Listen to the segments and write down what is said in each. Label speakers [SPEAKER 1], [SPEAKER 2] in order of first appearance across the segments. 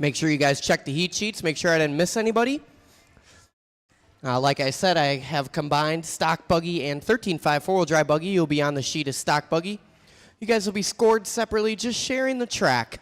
[SPEAKER 1] Make sure you guys check the heat sheets. Make sure I didn't miss anybody. Like I said, I have combined stock buggy and 13.5 four-wheel drive buggy. You'll be on the sheet as stock buggy. You guys will be scored separately, just sharing the track.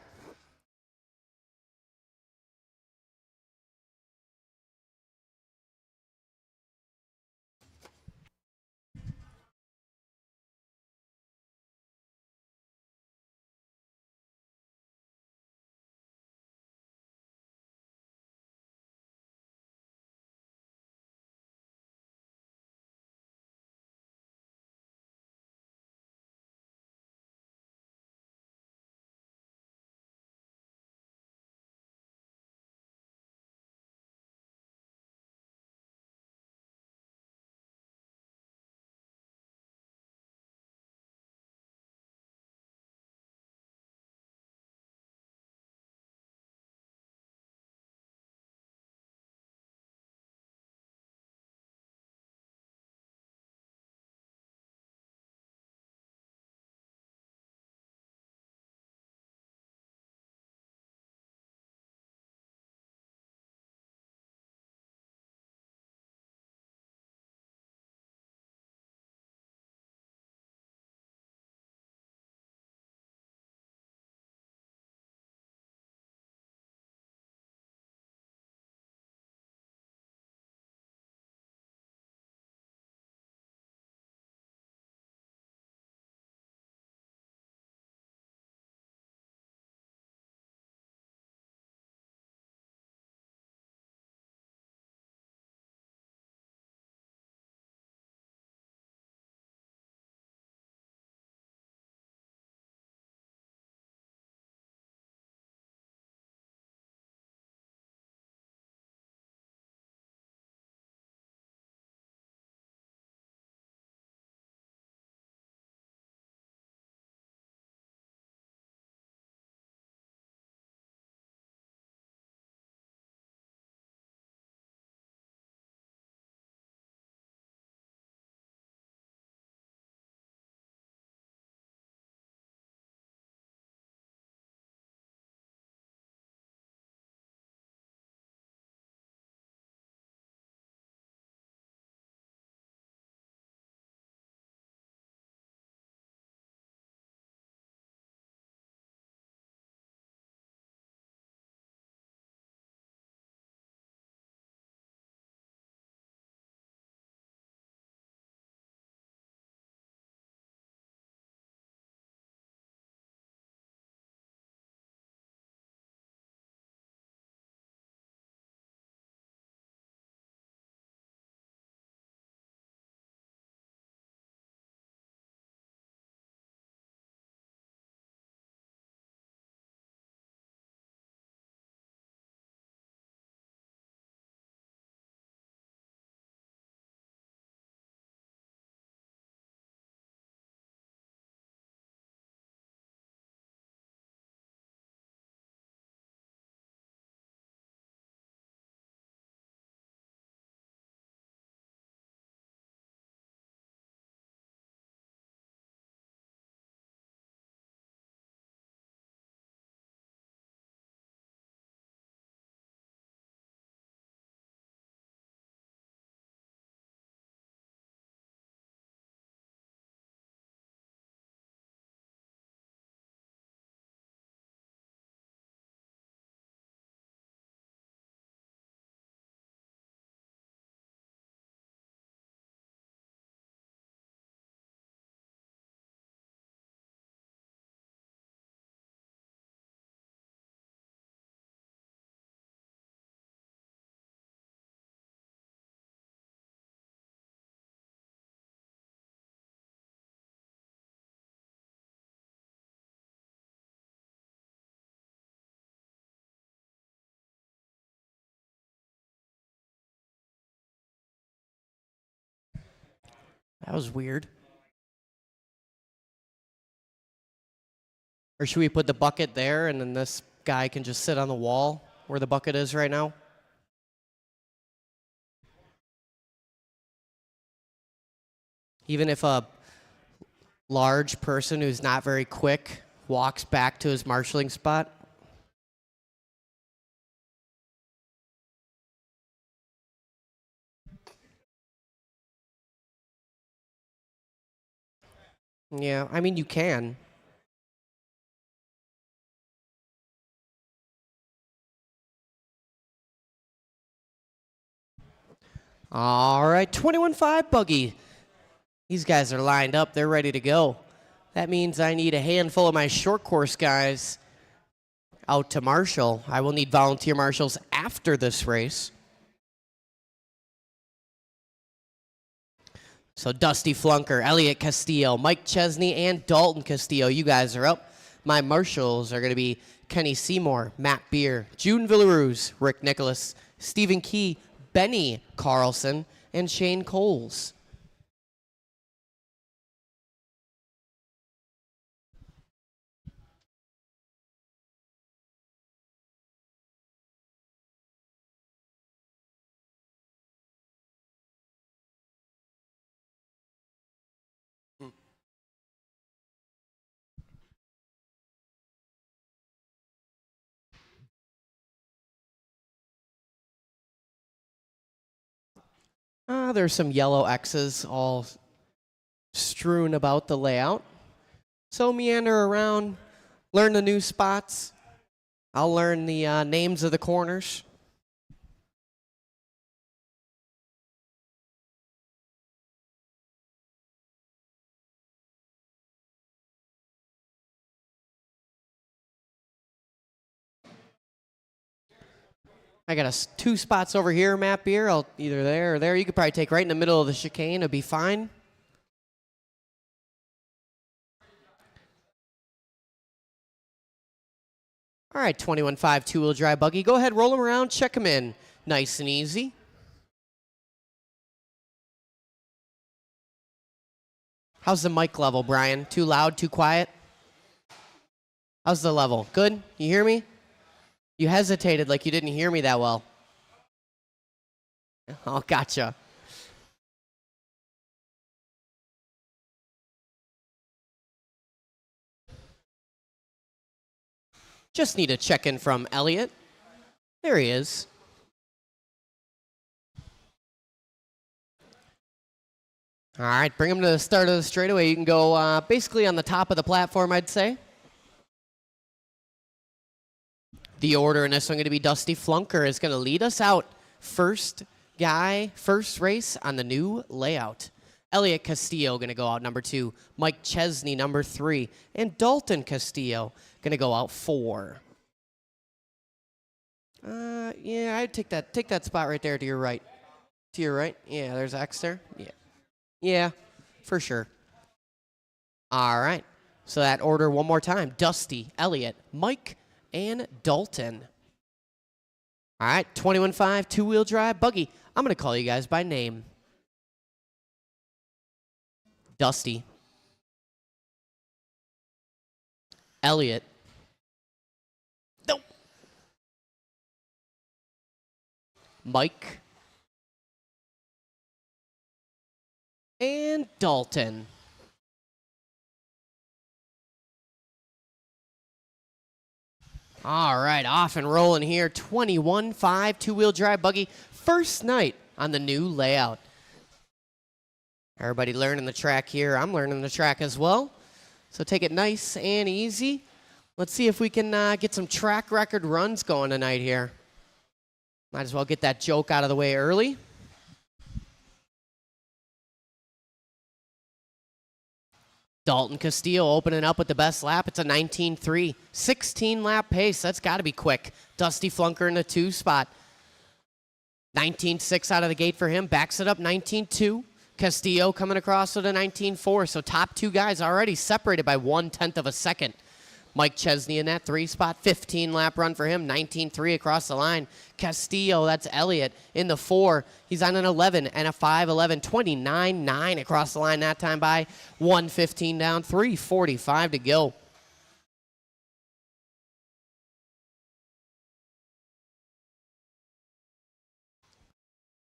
[SPEAKER 1] That was weird. Or should we put the bucket there and then this guy can just sit on the wall where the bucket is right now? Even if a large person who's not very quick walks back to his marshalling spot? Yeah, I mean, you can. All right, 21.5 buggy. These guys are lined up. They're ready to go. That means I need a handful of my short course guys out to marshal. I will need volunteer marshals after this race. So Dusty Flunker, Elliot Castillo, Mike Chesney, and Dalton Castillo, you guys are up. My marshals are going to be Kenny Seymour, Matt Beer, June Villaruz, Rick Nicholas, Stephen Key, Benny Carlson, and Shane Coles. There's some yellow X's all strewn about the layout. So meander around, learn the new spots. I'll learn the names of the corners. I got two spots over here, Matt Beer. I'll either there or there. You could probably take right in the middle of the chicane. It'll be fine. All right, 21.5 two-wheel drive buggy. Go ahead, roll them around, check them in. Nice and easy. How's the mic level, Brian? Too loud, too quiet? How's the level? Good? You hear me? You hesitated like you didn't hear me that well. Oh, gotcha. Just need a check-in from Elliot. There he is. All right, bring him to the start of the straightaway. You can go basically on the top of the platform, I'd say. The order in this one going to be Dusty Flunker is going to lead us out. First guy, first race on the new layout. Elliot Castillo going to go out number 2. Mike Chesney number 3. And Dalton Castillo going to go out 4. Yeah, I'd take that spot right there to your right. To your right. Yeah, there's X there. Yeah. Yeah, for sure. All right. So that order one more time. Dusty, Elliot, Mike, and Dalton. All right, 21.5 two-wheel drive buggy. I'm going to call you guys by name. Dusty. Elliot. Nope. Mike. And Dalton. All right, off and rolling here. 21.5 two-wheel drive buggy. First night on the new layout. Everybody learning the track here. I'm learning the track as well. So take it nice and easy. Let's see if we can get some track record runs going tonight here. Might as well get that joke out of the way early. Dalton Castillo opening up with the best lap. It's a 19.3, 16-lap pace. That's got to be quick. Dusty Flunker in the 2 spot. 19.6 out of the gate for him. Backs it up 19.2. Castillo coming across with a 19.4. So top 2 guys already separated by 1/10 of a second. Mike Chesney in that 3 spot. 15-lap run for him. 19.3 across the line. Castillo, that's Elliot, in the 4. He's on an 11 and a 5.11. 29.9 across the line that time by 1:15 down. 3:45 to go.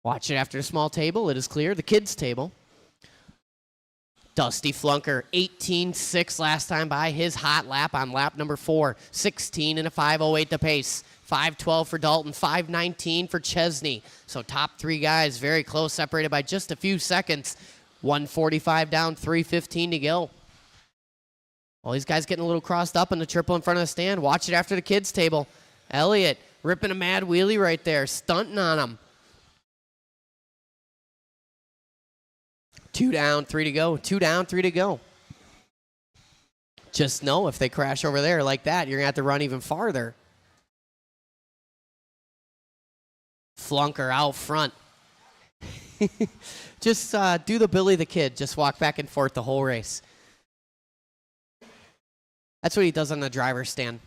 [SPEAKER 1] Watch it after the small table. It is clear. The kids' table. Dusty Flunker, 18.6 last time by his hot lap on lap number 4. 16 and a 5.08 to pace. 5.12 for Dalton, 5.19 for Chesney. So top 3 guys very close, separated by just a few seconds. 1:45 down, 3:15 to go. All these guys getting a little crossed up in the triple in front of the stand. Watch it after the kids' table. Elliott ripping a mad wheelie right there, stunting on him. 2 down, 3 to go. 2 down, 3 to go. Just know if they crash over there like that, you're going to have to run even farther. Flunker out front. Just do the Billy the Kid. Just walk back and forth the whole race. That's what he does on the driver's stand.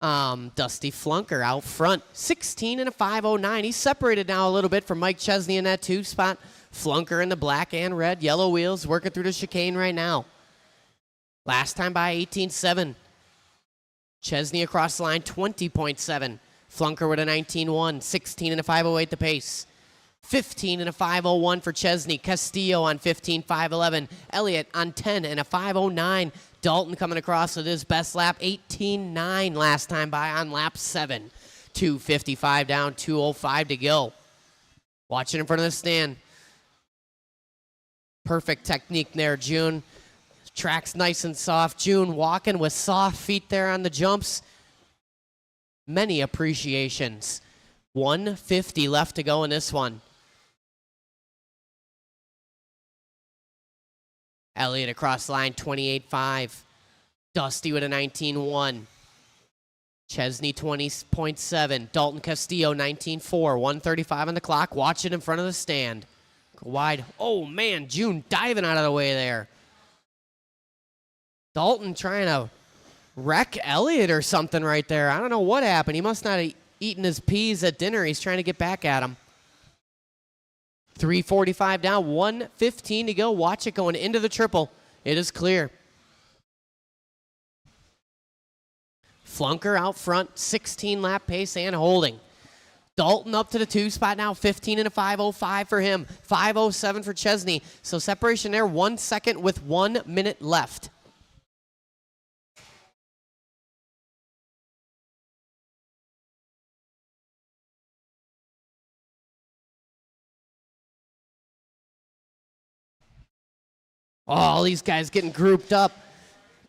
[SPEAKER 1] Dusty Flunker out front. 16 and a 5.09. He's separated now a little bit from Mike Chesney in that 2 spot. Flunker in the black and red. Yellow wheels working through the chicane right now. Last time by 18.7. Chesney across the line 20.7. Flunker with a 19.1. 16 and a 5.08 the pace. 15 and a 5.01 for Chesney. Castillo on 15.511. Elliott on 10 and a 5.09. Dalton coming across with his best lap, 18.9 last time by on lap 7. 2:55 down, 2:05 to go. Watching in front of the stand. Perfect technique there, June. Track's nice and soft. June walking with soft feet there on the jumps. Many appreciations. 150 left to go in this one. Elliott across the line, 28.5. Dusty with a 19.1. Chesney, 20.7. Dalton Castillo, 19.4. 135 on the clock. Watch it in front of the stand. Go wide. Oh, man, June diving out of the way there. Dalton trying to wreck Elliott or something right there. I don't know what happened. He must not have eaten his peas at dinner. He's trying to get back at him. 3:45 down, 1:15 to go. Watch it going into the triple. It is clear. Flunker out front, 16 lap pace and holding. Dalton up to the 2 spot now, 15 and a 5.05 for him, 5.07 for Chesney. So separation there, 1 second with 1 minute left. Oh, all these guys getting grouped up,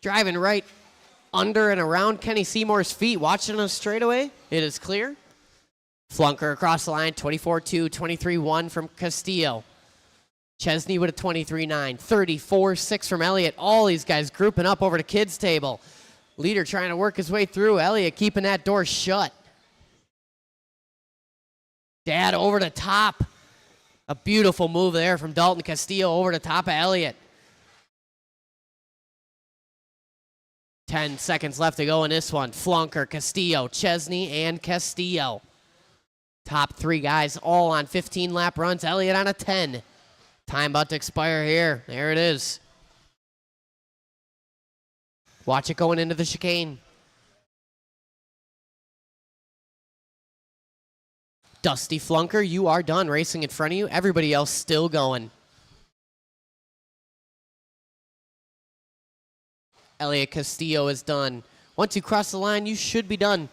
[SPEAKER 1] driving right under and around Kenny Seymour's feet, watching us straightaway. It is clear. Flunker across the line, 24.2, 23.1 from Castillo. Chesney with a 23.9, 34.6 from Elliott. All these guys grouping up over the kids' table. Leader trying to work his way through. Elliott keeping that door shut. Dad over the top. A beautiful move there from Dalton Castillo over the top of Elliott. 10 seconds left to go in this one. Flunker, Castillo, Chesney, and Castillo. Top 3 guys all on 15 lap runs. Elliott on a 10. Time about to expire here. There it is. Watch it going into the chicane. Dusty Flunker, you are done racing in front of you. Everybody else still going. Elliott Castillo is done. Once you cross the line, you should be done.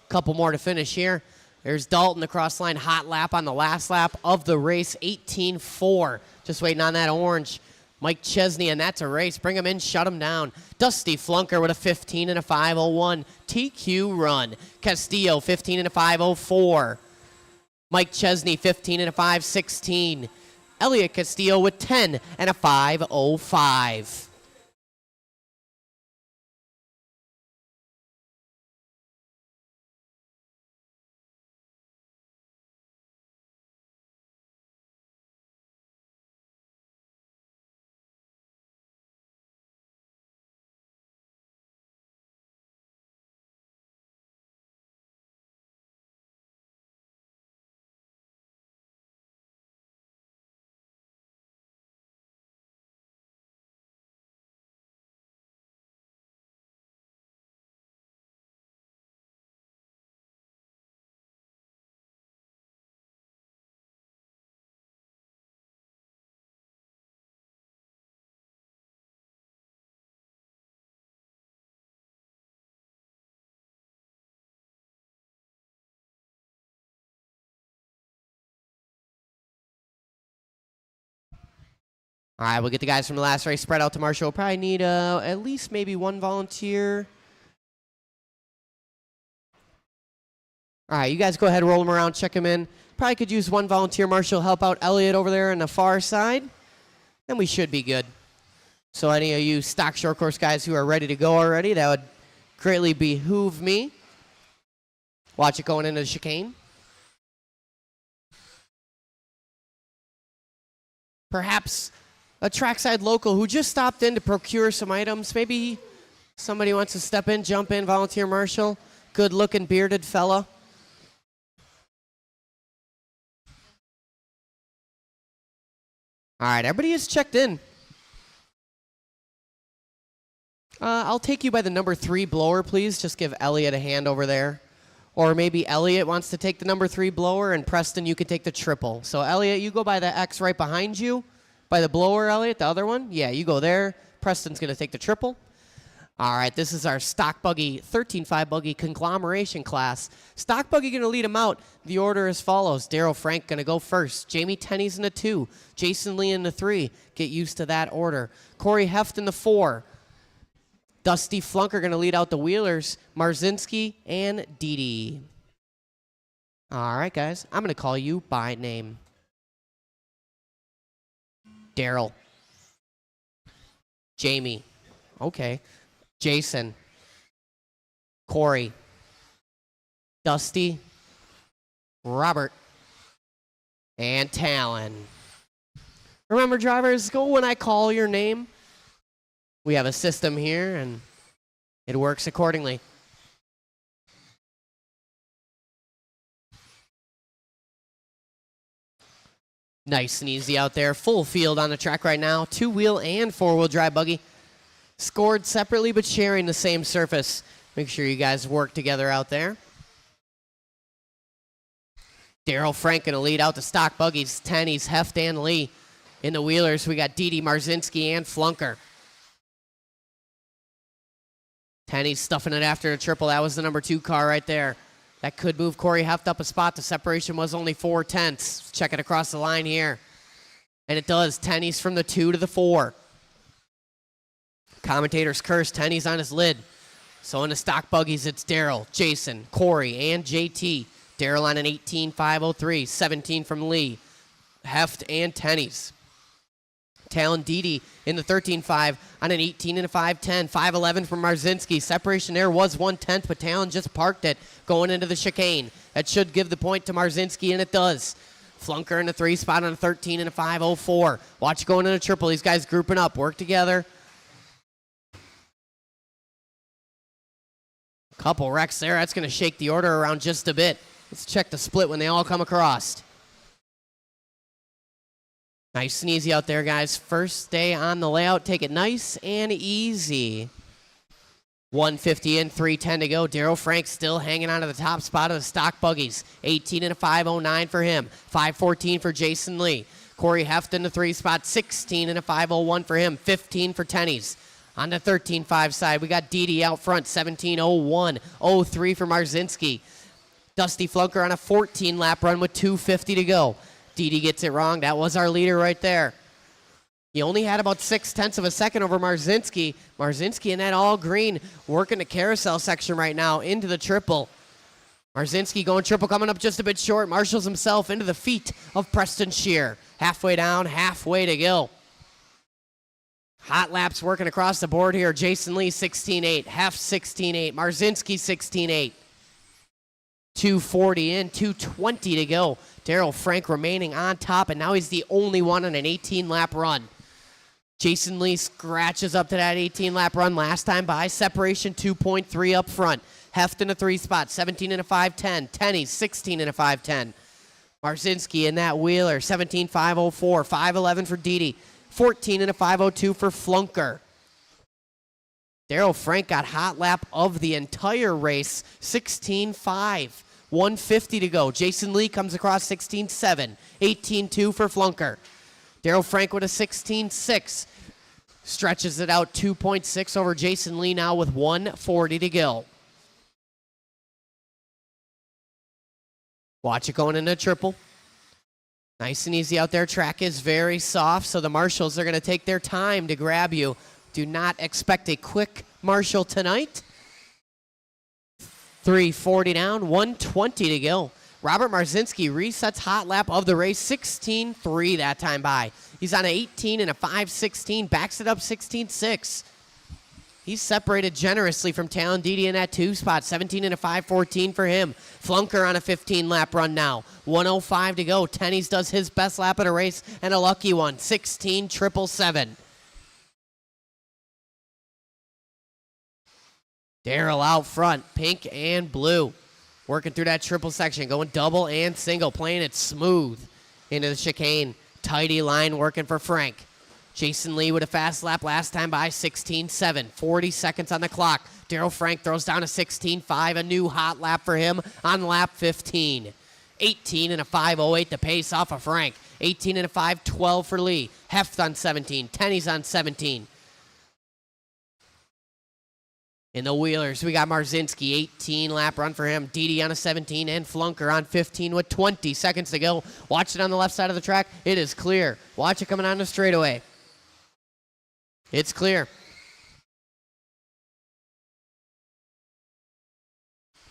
[SPEAKER 1] Couple more to finish here. There's Dalton across the line, hot lap on the last lap of the race, 18.4. Just waiting on that orange. Mike Chesney, and that's a race. Bring him in, shut him down. Dusty Flunker with a 15 and a 5.01. TQ run. Castillo, 15 and a 5.04. Mike Chesney, 15 and a 5.16. Elliott Castillo with 10 and a 5.05. All right, we'll get the guys from the last race spread out to Marshall. We'll probably need at least maybe one volunteer. All right, you guys go ahead, roll them around, check them in. Probably could use one volunteer, Marshall, help out Elliot over there on the far side. And we should be good. So any of you stock short course guys who are ready to go already, that would greatly behoove me. Watch it going into the chicane. Perhaps a trackside local who just stopped in to procure some items. Maybe somebody wants to step in, jump in, volunteer Marshall. Good-looking bearded fella. All right, everybody is checked in. I'll take you by the number 3 blower, please. Just give Elliot a hand over there. Or maybe Elliot wants to take the number 3 blower, and Preston, you could take the triple. So, Elliot, you go by the X right behind you. By the blower, Elliot, the other one. Yeah, you go there. Preston's going to take the triple. All right, this is our stock buggy, 13.5 buggy conglomeration class. Stock buggy going to lead them out. The order as follows. Daryl Frank going to go first. Jamie Tenney's in the 2. Jason Lee in the 3. Get used to that order. Corey Heft in the 4. Dusty Flunker going to lead out the wheelers. Marzinski and Didi. All right, guys. I'm going to call you by name. Daryl. Jamie. Okay. Jason. Corey. Dusty. Robert. And Talon. Remember, drivers, go when I call your name. We have a system here, and it works accordingly. Nice and easy out there. Full field on the track right now. 2-wheel and 4-wheel drive buggy. Scored separately, but sharing the same surface. Make sure you guys work together out there. Daryl Frank going to lead out the stock buggies. Tenney's, Heft, and Lee. In the wheelers, we got Didi, Marzinski, and Flunker. Tenney's stuffing it after a triple. That was the number 2 car right there. That could move Corey Heft up a spot. The separation was only 4/10. Check it across the line here. And it does. Tenney's from the 2 to the 4. Commentators curse. Tenney's on his lid. So in the stock buggies, it's Daryl, Jason, Corey, and JT. Daryl on an 18.503. 17 from Lee. Heft and Tenney's. Talon Didi in the 13.5 on an 18 and a 5.10. 5.11 from Marzinski. Separation there was 1/10, but Talon just parked it going into the chicane. That should give the point to Marzinski, and it does. Flunker in the 3 spot on a 13 and a 5.04. Watch going into triple. These guys grouping up. Work together. Couple wrecks there. That's going to shake the order around just a bit. Let's check the split when they all come across. Nice and easy out there, guys. First day on the layout. Take it nice and easy. 150 in, 3:10 to go. Daryl Frank still hanging on to the top spot of the stock buggies. 18 and a 5.09 for him. 5.14 for Jason Lee. Corey Heft in the 3 spot. 16 and a 5.01 for him. 15 for Tenney's. On the 13.5 side, we got Didi out front. 17.01. 03 for Marzinski. Dusty Flunker on a 14-lap run with 2:50 to go. Didi gets it wrong. That was our leader right there. He only had about 0.6 of a second over Marzinski. Marzinski in that all green, working the carousel section right now into the triple. Marzinski going triple, coming up just a bit short. Marshals himself into the feet of Preston Shear. Halfway down, halfway to go. Hot laps working across the board here. Jason Lee, 16.8. Heft, 16.8. Marzinski, 16.8. 2:40 in, 2:20 to go. Daryl Frank remaining on top, and now he's the only one on an 18-lap run. Jason Lee scratches up to that 18-lap run last time by separation 2.3 up front. Heft in a 3 spot, 17 and a 5.10. Tenney's 16 and a 5.10. Marzinski in that wheeler, 17.504. 5.11 for Didi. 14 and a 5.02 for Flunker. Daryl Frank got hot lap of the entire race, 16.5. 150 to go. Jason Lee comes across 16.7. 18.2 for Flunker. Daryl Frank with a 16.6. Stretches it out 2.6 over Jason Lee now with 140 to go. Watch it going into triple. Nice and easy out there. Track is very soft, so the marshals are going to take their time to grab you. Do not expect a quick marshal tonight. 340 down, 120 to go. Robert Marzinski resets hot lap of the race, 16.3 that time by. He's on an 18 and a 5.16, backs it up 16.6. He's separated generously from Talon Didi in that 2 spot. 17 and a 5.14 for him. Flunker on a 15-lap run now. 1:05 to go. Tennies does his best lap of the race and a lucky one. 16.777. Darrell out front, pink and blue. Working through that triple section, going double and single, playing it smooth into the chicane. Tidy line working for Frank. Jason Lee with a fast lap last time by 16.7. 40 seconds on the clock. Darrell Frank throws down a 16.5. A new hot lap for him on lap 15. 18 and a 5.08 the pace off of Frank. 18 and a 5.12 for Lee. Heft on 17. Tennies on 17. In the wheelers, we got Marzinski, 18 lap run for him. Didi on a 17 and Flunker on 15 with 20 seconds to go. Watch it on the left side of the track. It is clear. Watch it coming on the straightaway. It's clear.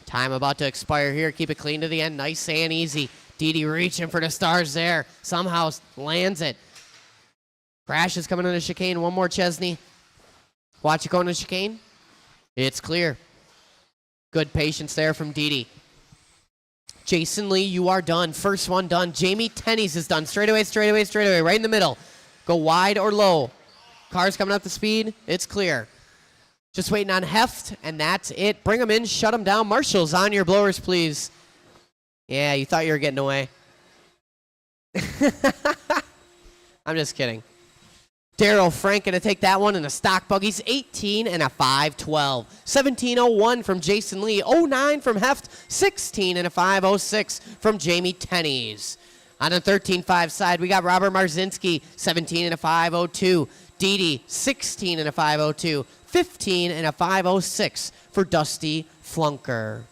[SPEAKER 1] Time about to expire here. Keep it clean to the end. Nice and easy. Didi reaching for the stars there. Somehow lands it. Crash is coming on the chicane. One more, Chesney. Watch it go on the chicane. It's clear. Good patience there from Didi. Jason Lee, you are done. First one done. Jamie Tennies is done. Straightaway, straightaway, straightaway. Right in the middle. Go wide or low. Cars coming up to speed. It's clear. Just waiting on Heft, and that's it. Bring them in. Shut them down. Marshals, on your blowers, please. Yeah, you thought you were getting away. I'm just kidding. Darrell Frank going to take that one in the stock buggies. 18 and a 5.12. 17.01 from Jason Lee. 09 from Heft. 16 and a 5.06 from Jamie Tennies. On the 13.5 side, we got Robert Marzinski. 17 and a 5.02. Didi, 16 and a 5.02. 15 and a 5.06 for Dusty Flunker.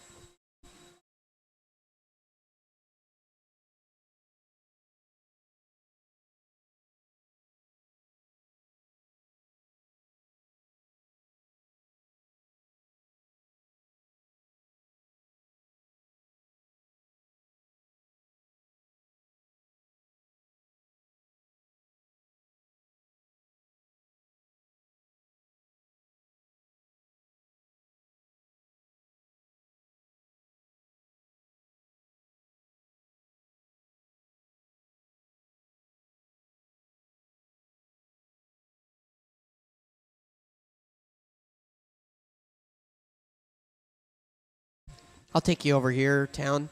[SPEAKER 1] I'll take you over here, Town.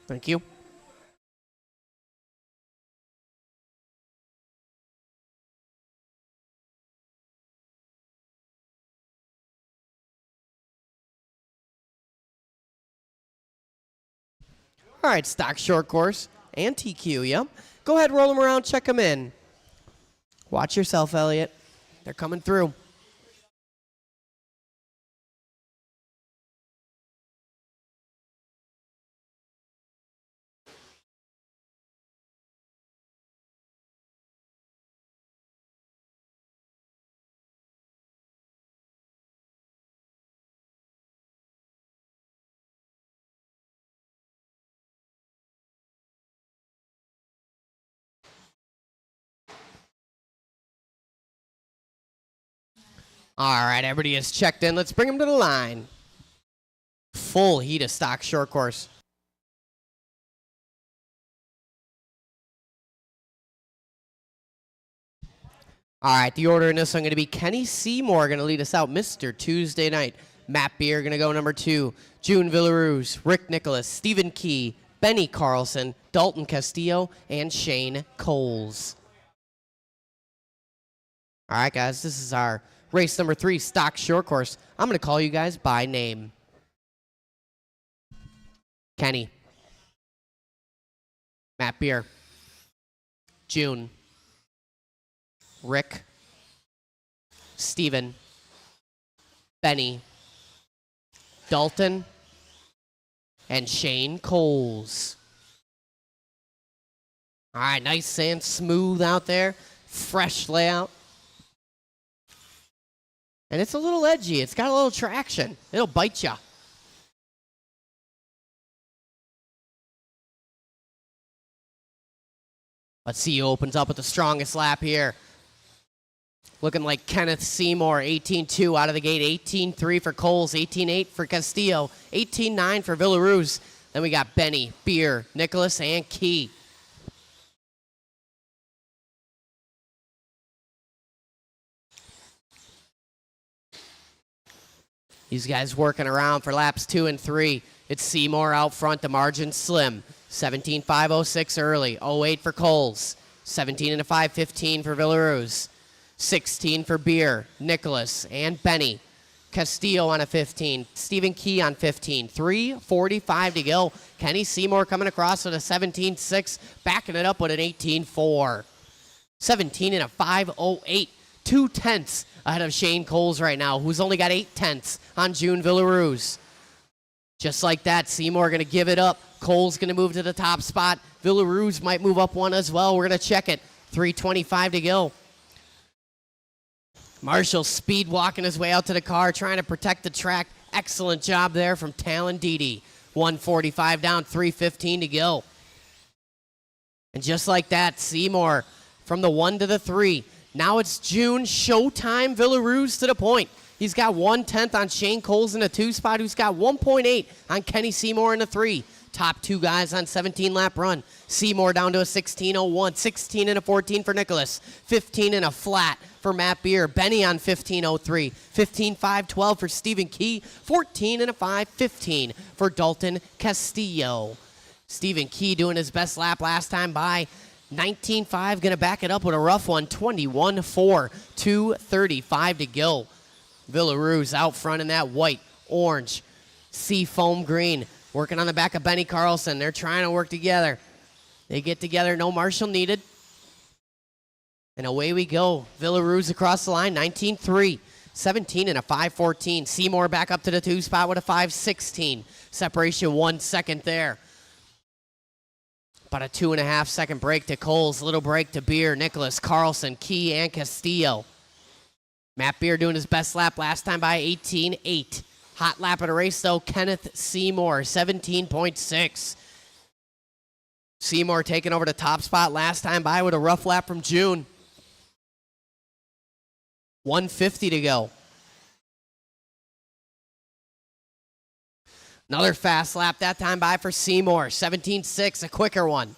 [SPEAKER 1] Thank you. All right, stock short course and TQ, yep. Go ahead, roll them around, check them in. Watch yourself, Elliot. They're coming through. All right, everybody is checked in. Let's bring them to the line. Full heat of stock short course. All right, the order in this one going to be Kenny Seymour going to lead us out. Mr. Tuesday Night. Matt Beer going to go number 2. June Villaruz, Rick Nicholas, Stephen Key, Benny Carlson, Dalton Castillo, and Shane Coles. All right, guys, this is our race number 3, stock short course. I'm going to call you guys by name. Kenny. Matt Beer. June. Rick. Steven. Benny. Dalton. And Shane Coles. All right, nice and smooth out there. Fresh layout. And it's a little edgy. It's got a little traction. It'll bite you. Let's see who opens up with the strongest lap here. Looking like Kenneth Seymour, 18-2 out of the gate, 18-3 for Coles, 18-8 for Castillo, 18-9 for Villaruz. Then we got Benny, Beer, Nicholas, and Key. These guys working around for laps 2 and 3. It's Seymour out front, the margin slim. 17.506 early, 08 for Coles, 17.515 for Villaruz, 16 for Beer, Nicholas, and Benny. Castillo on a 15, Stephen Key on 15, 3:45 to go. Kenny Seymour coming across with a 17.6, backing it up with an 18.4. 17.508, 2 tenths ahead of Shane Coles right now, who's only got 8 tenths on June Villaruz. Just like that, Seymour going to give it up. Cole's going to move to the top spot. Villaruz might move up one as well. We're going to check it. 3:25 to go. Marshall speed walking his way out to the car, trying to protect the track. Excellent job there from Talon Didi. 1:45 down, 3:15 to go. And just like that, Seymour from the 1 to the 3. Now it's June, Showtime Villaruz to the point. He's got 1/10 on Shane Coles in the 2 spot, who's got 1.8 on Kenny Seymour in the 3. Top 2 guys on 17-lap run. Seymour down to a 16.01, 16 and a 14 for Nicholas, 15 and a flat for Matt Beer. Benny on 15.03, 15.512 for Stephen Key, 14 and a 5.15 for Dalton Castillo. Stephen Key doing his best lap last time by. 19.5, going to back it up with a rough one, 21.4, 2:35 to go. Villaruz out front in that white, orange, sea foam green. Working on the back of Benny Carlson. They're trying to work together. They get together. No Marshall needed. And away we go. Villaruz across the line. 19-3. 17 and a 5.14. Seymour back up to the 2 spot with a 5.16. Separation 1 second there. About a 2.5 second break to Coles. Little break to Beer, Nicholas, Carlson, Key, and Castillo. Matt Beer doing his best lap last time by 18.8. Hot lap of the race, though, Kenneth Seymour, 17.6. Seymour taking over the top spot last time by with a rough lap from June. 1:50 to go. Another fast lap that time by for Seymour, 17.6, a quicker one.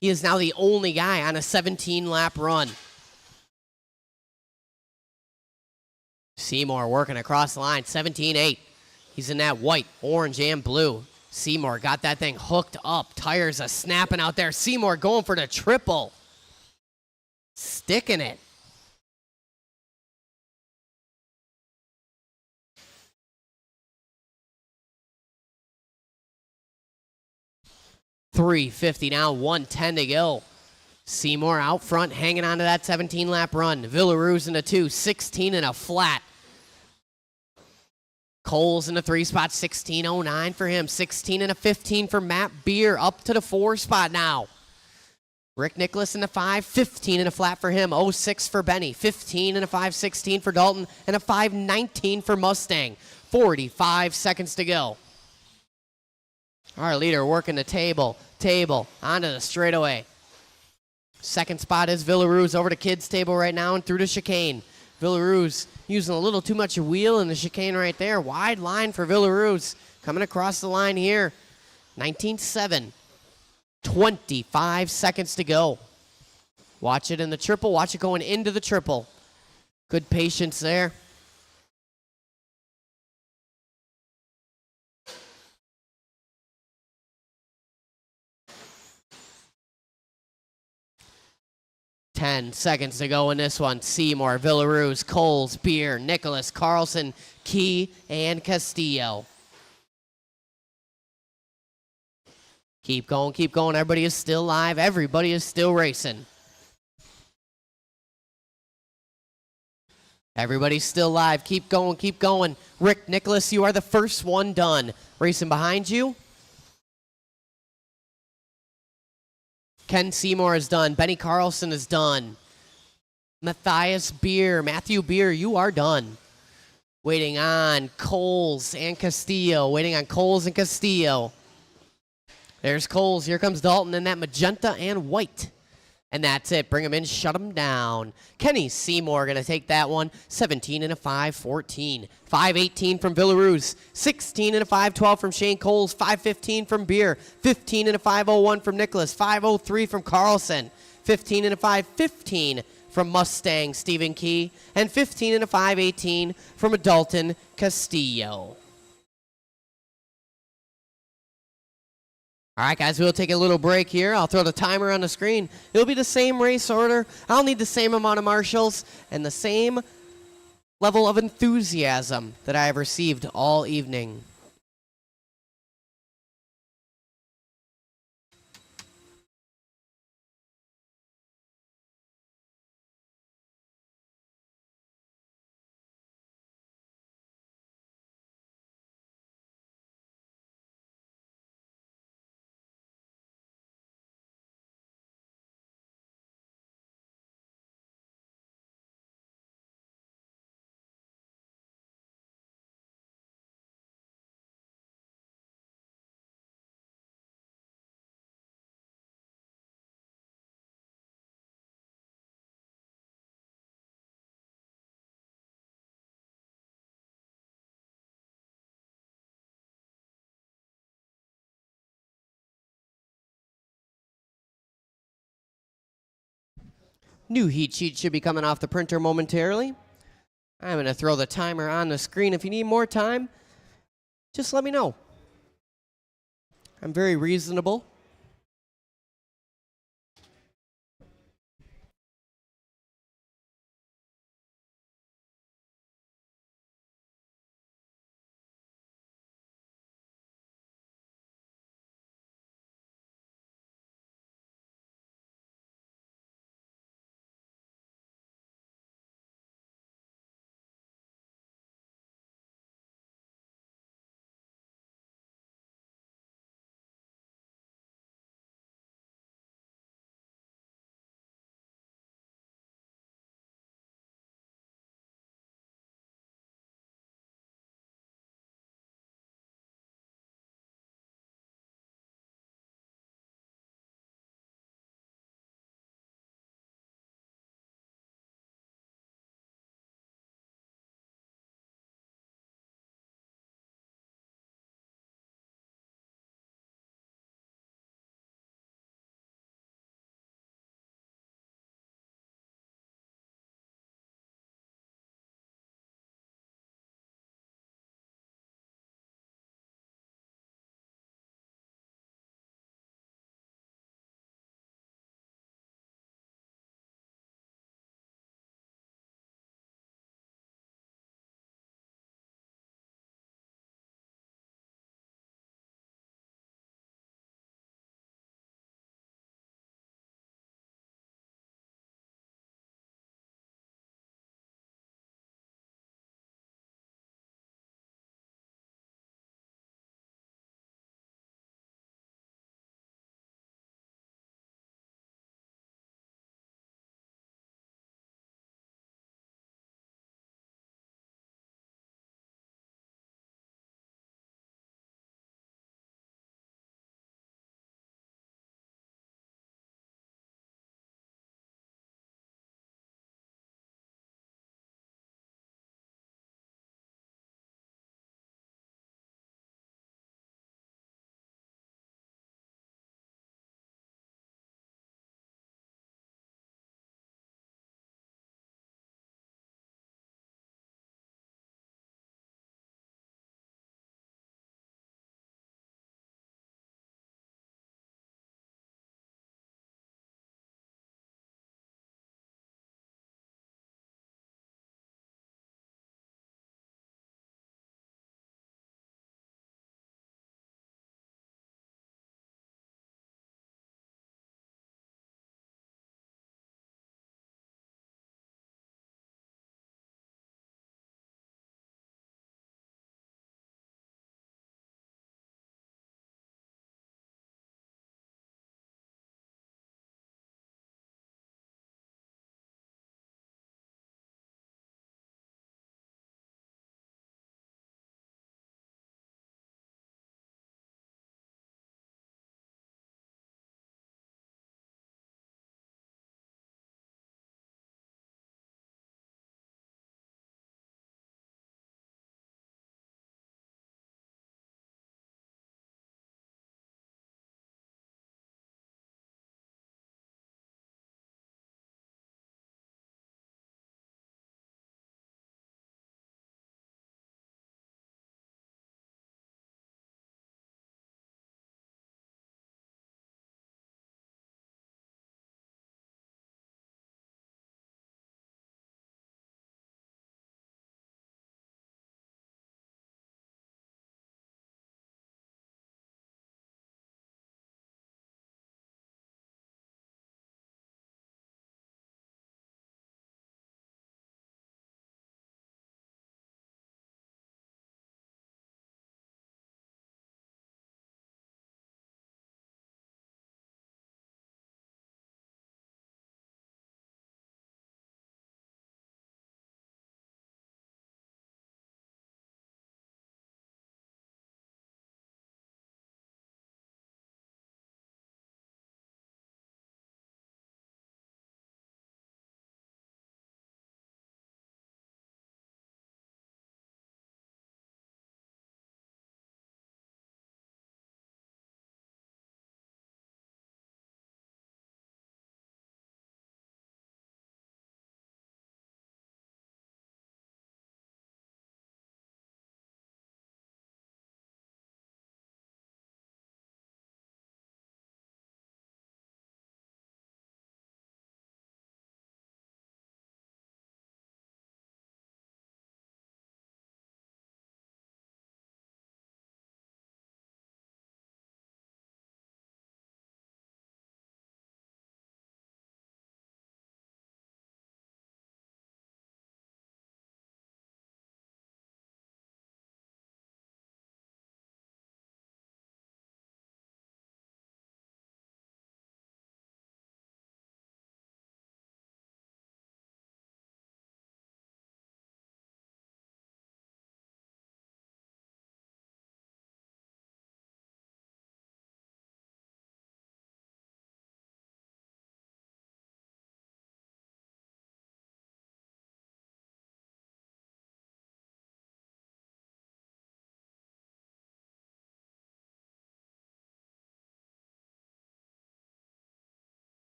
[SPEAKER 1] He is now the only guy on a 17-lap run. Seymour working across the line, 17.8. He's in that white, orange, and blue. Seymour got that thing hooked up. Tires are snapping out there. Seymour going for the triple. Sticking it. $3.50 now, 1:10 to go. Seymour out front, hanging on to that 17-lap run. Villaruz in the 2, 16 and a flat. Coles in the 3 spot, 16.09 for him. 16 and a 15 for Matt Beer, up to the 4 spot now. Rick Nicholas in the 5, 15 and a flat for him. 06 for Benny, 15 and a 5.16 for Dalton, and a 5.19 for Mustang. 45 seconds to go. Our leader working the table, onto the straightaway. Second spot is Villaruz over to kids table right now and through the chicane. Villaruz using a little too much wheel in the chicane right there. Wide line for Villaruz. Coming across the line here. 19.7. 25 seconds to go. Watch it in the triple. Watch it going into the triple. Good patience there. Ten seconds to go in this one. Seymour, Villaruz, Coles, Beer, Nicholas, Carlson, Key, and Castillo. Keep going, keep going. Everybody is still live. Everybody is still racing. Everybody's still live. Keep going, keep going. Rick Nicholas, you are the first one done. Racing behind you. Ken Seymour is done. Benny Carlson is done. Matthew Beer, you are done. Waiting on Coles and Castillo. Waiting on Coles and Castillo. There's Coles. Here comes Dalton in that magenta and white. And that's it. Bring him in. Shut him down. Kenny Seymour going to take that one. 17 and a 5-14. 5-18 from Villaruz. 16 and a 5-12 from Shane Coles. 5-15 from Beer. 15 and a 5-01 from Nicholas. 5-03 from Carlson. 15 and a 5-15 from Mustang Stephen Key. And 15 and a 5-18 from Dalton Castillo. All right, guys, we'll take a little break here. I'll throw the timer on the screen. It'll be the same race order. I'll need the same amount of marshals and the same level of enthusiasm that I have received all evening. New heat sheet should be coming off the printer momentarily. I'm going to throw the timer on the screen. If you need more time, just let me know. I'm very reasonable.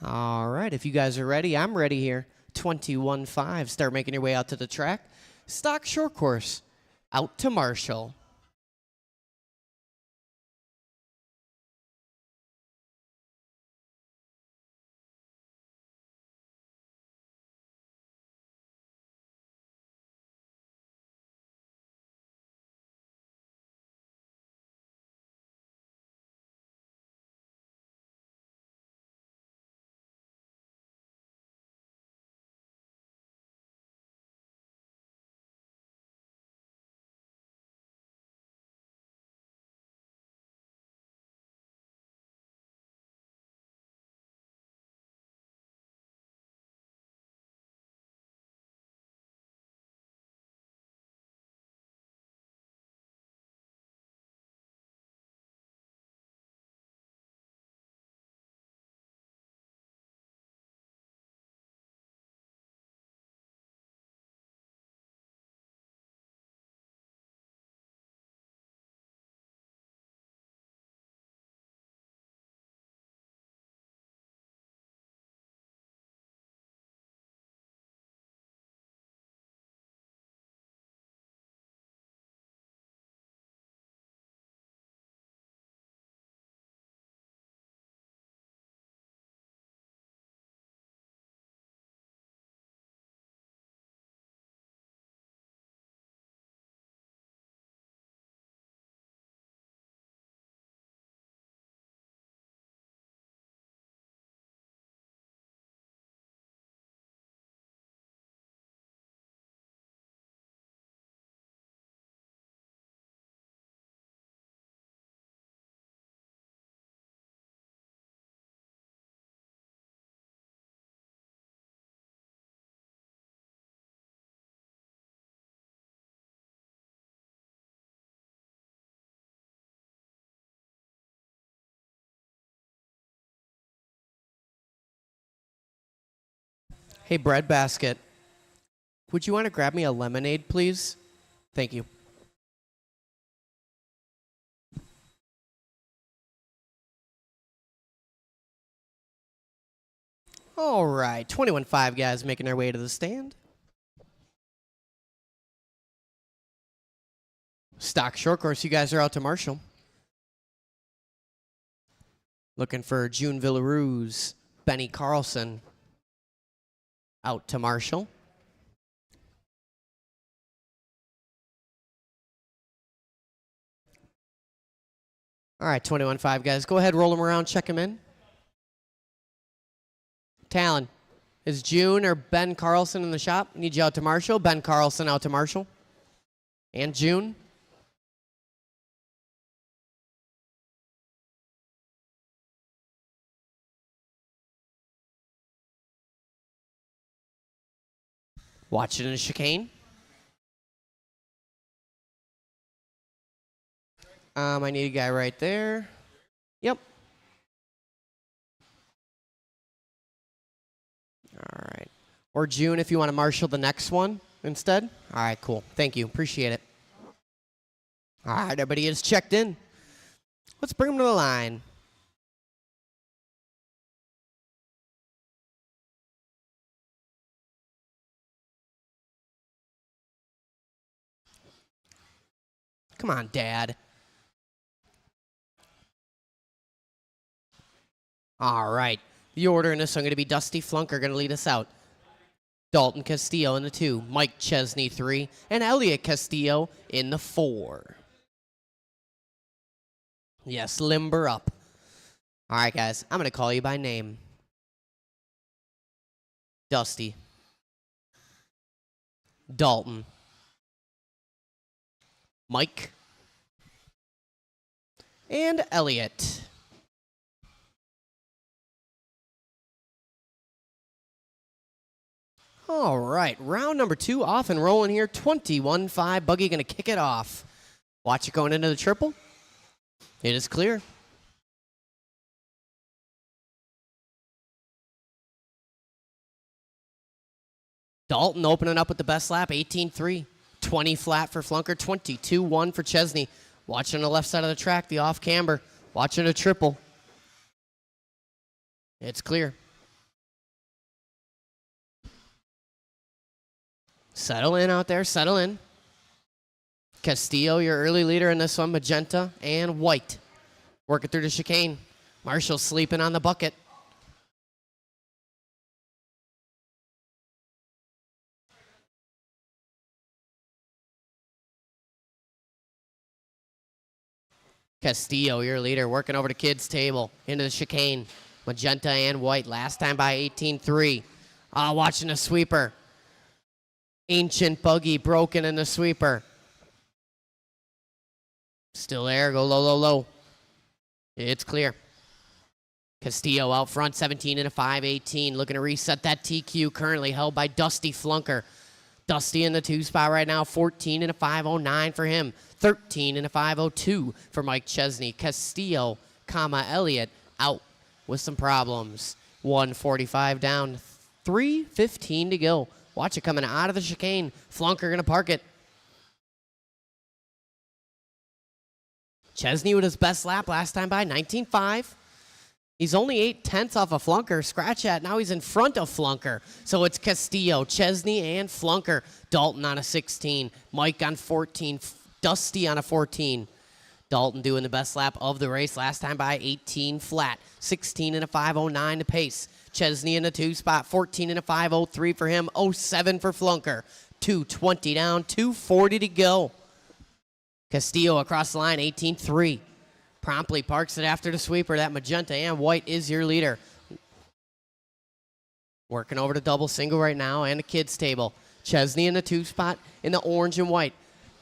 [SPEAKER 1] All right, if you guys are ready, I'm ready here. 21.5, start making your way out to the track. Stock short course, out to Marshall. Hey, Breadbasket, would you want to grab me a lemonade, please? Thank you. All right, 21.5 guys making their way to the stand. Stock short course, you guys are out to Marshall. Looking for June Villaruz, Benny Carlson, out to Marshall. All right, 21.5 guys. Go ahead, roll them around, check them in. Talon, is June or Ben Carlson in the shop? Need you out to Marshall. Ben Carlson out to Marshall. And June. Watching a chicane. I need a guy right there. Yep. All right. Or June if you want to marshal the next one instead. All right, cool. Thank you. Appreciate it. All right, everybody is checked in. Let's bring them to the line. Come on, Dad. All right. The order in this one going to be Dusty Flunker going to lead us out. Dalton Castillo in the 2, Mike Chesney 3, and Elliot Castillo in the 4. Yes, limber up. All right, guys, I'm going to call you by name. Dusty. Dalton. Mike. And Elliot. All right, round number 2 off and rolling here. 21.5. Buggy going to kick it off. Watch it going into the triple. It is clear. Dalton opening up with the best lap, 18.3. 20 flat for Flunker, 22.1 for Chesney. Watching the left side of the track, the off camber. Watching a triple. It's clear. Settle in out there, settle in. Castillo, your early leader in this one, magenta and white. Working through the chicane. Marshall sleeping on the bucket. Castillo, your leader, working over to kids' table, into the chicane. Magenta and white, last time by 18-3. Watching a sweeper. Ancient buggy broken in the sweeper. Still there, go low, low, low. It's clear. Castillo out front, 17 and a 5-18. Looking to reset that TQ, currently held by Dusty Flunker. Dusty in the 2 spot right now, 14 and a 5-09 for him. 13 and a 5-02 for Mike Chesney. Castillo, Elliott out with some problems. 1:45 down, 3:15 to go. Watch it coming out of the chicane. Flunker gonna park it. Chesney with his best lap last time by 19.5. He's only 8/10 off of Flunker. Scratch that. Now he's in front of Flunker. So it's Castillo, Chesney, and Flunker. Dalton on a 16. Mike on 14. Dusty on a 14. Dalton doing the best lap of the race last time by 18 flat. 16 and a 5:09 to pace. Chesney in the 2 spot. 14 and a 5:03 for him. 07 for Flunker. 2:20 down. 2:40 to go. Castillo across the line, 18-3. Promptly parks it after the sweeper. That magenta and white is your leader. Working over to double single right now and the kids table. Chesney in the 2 spot in the orange and white.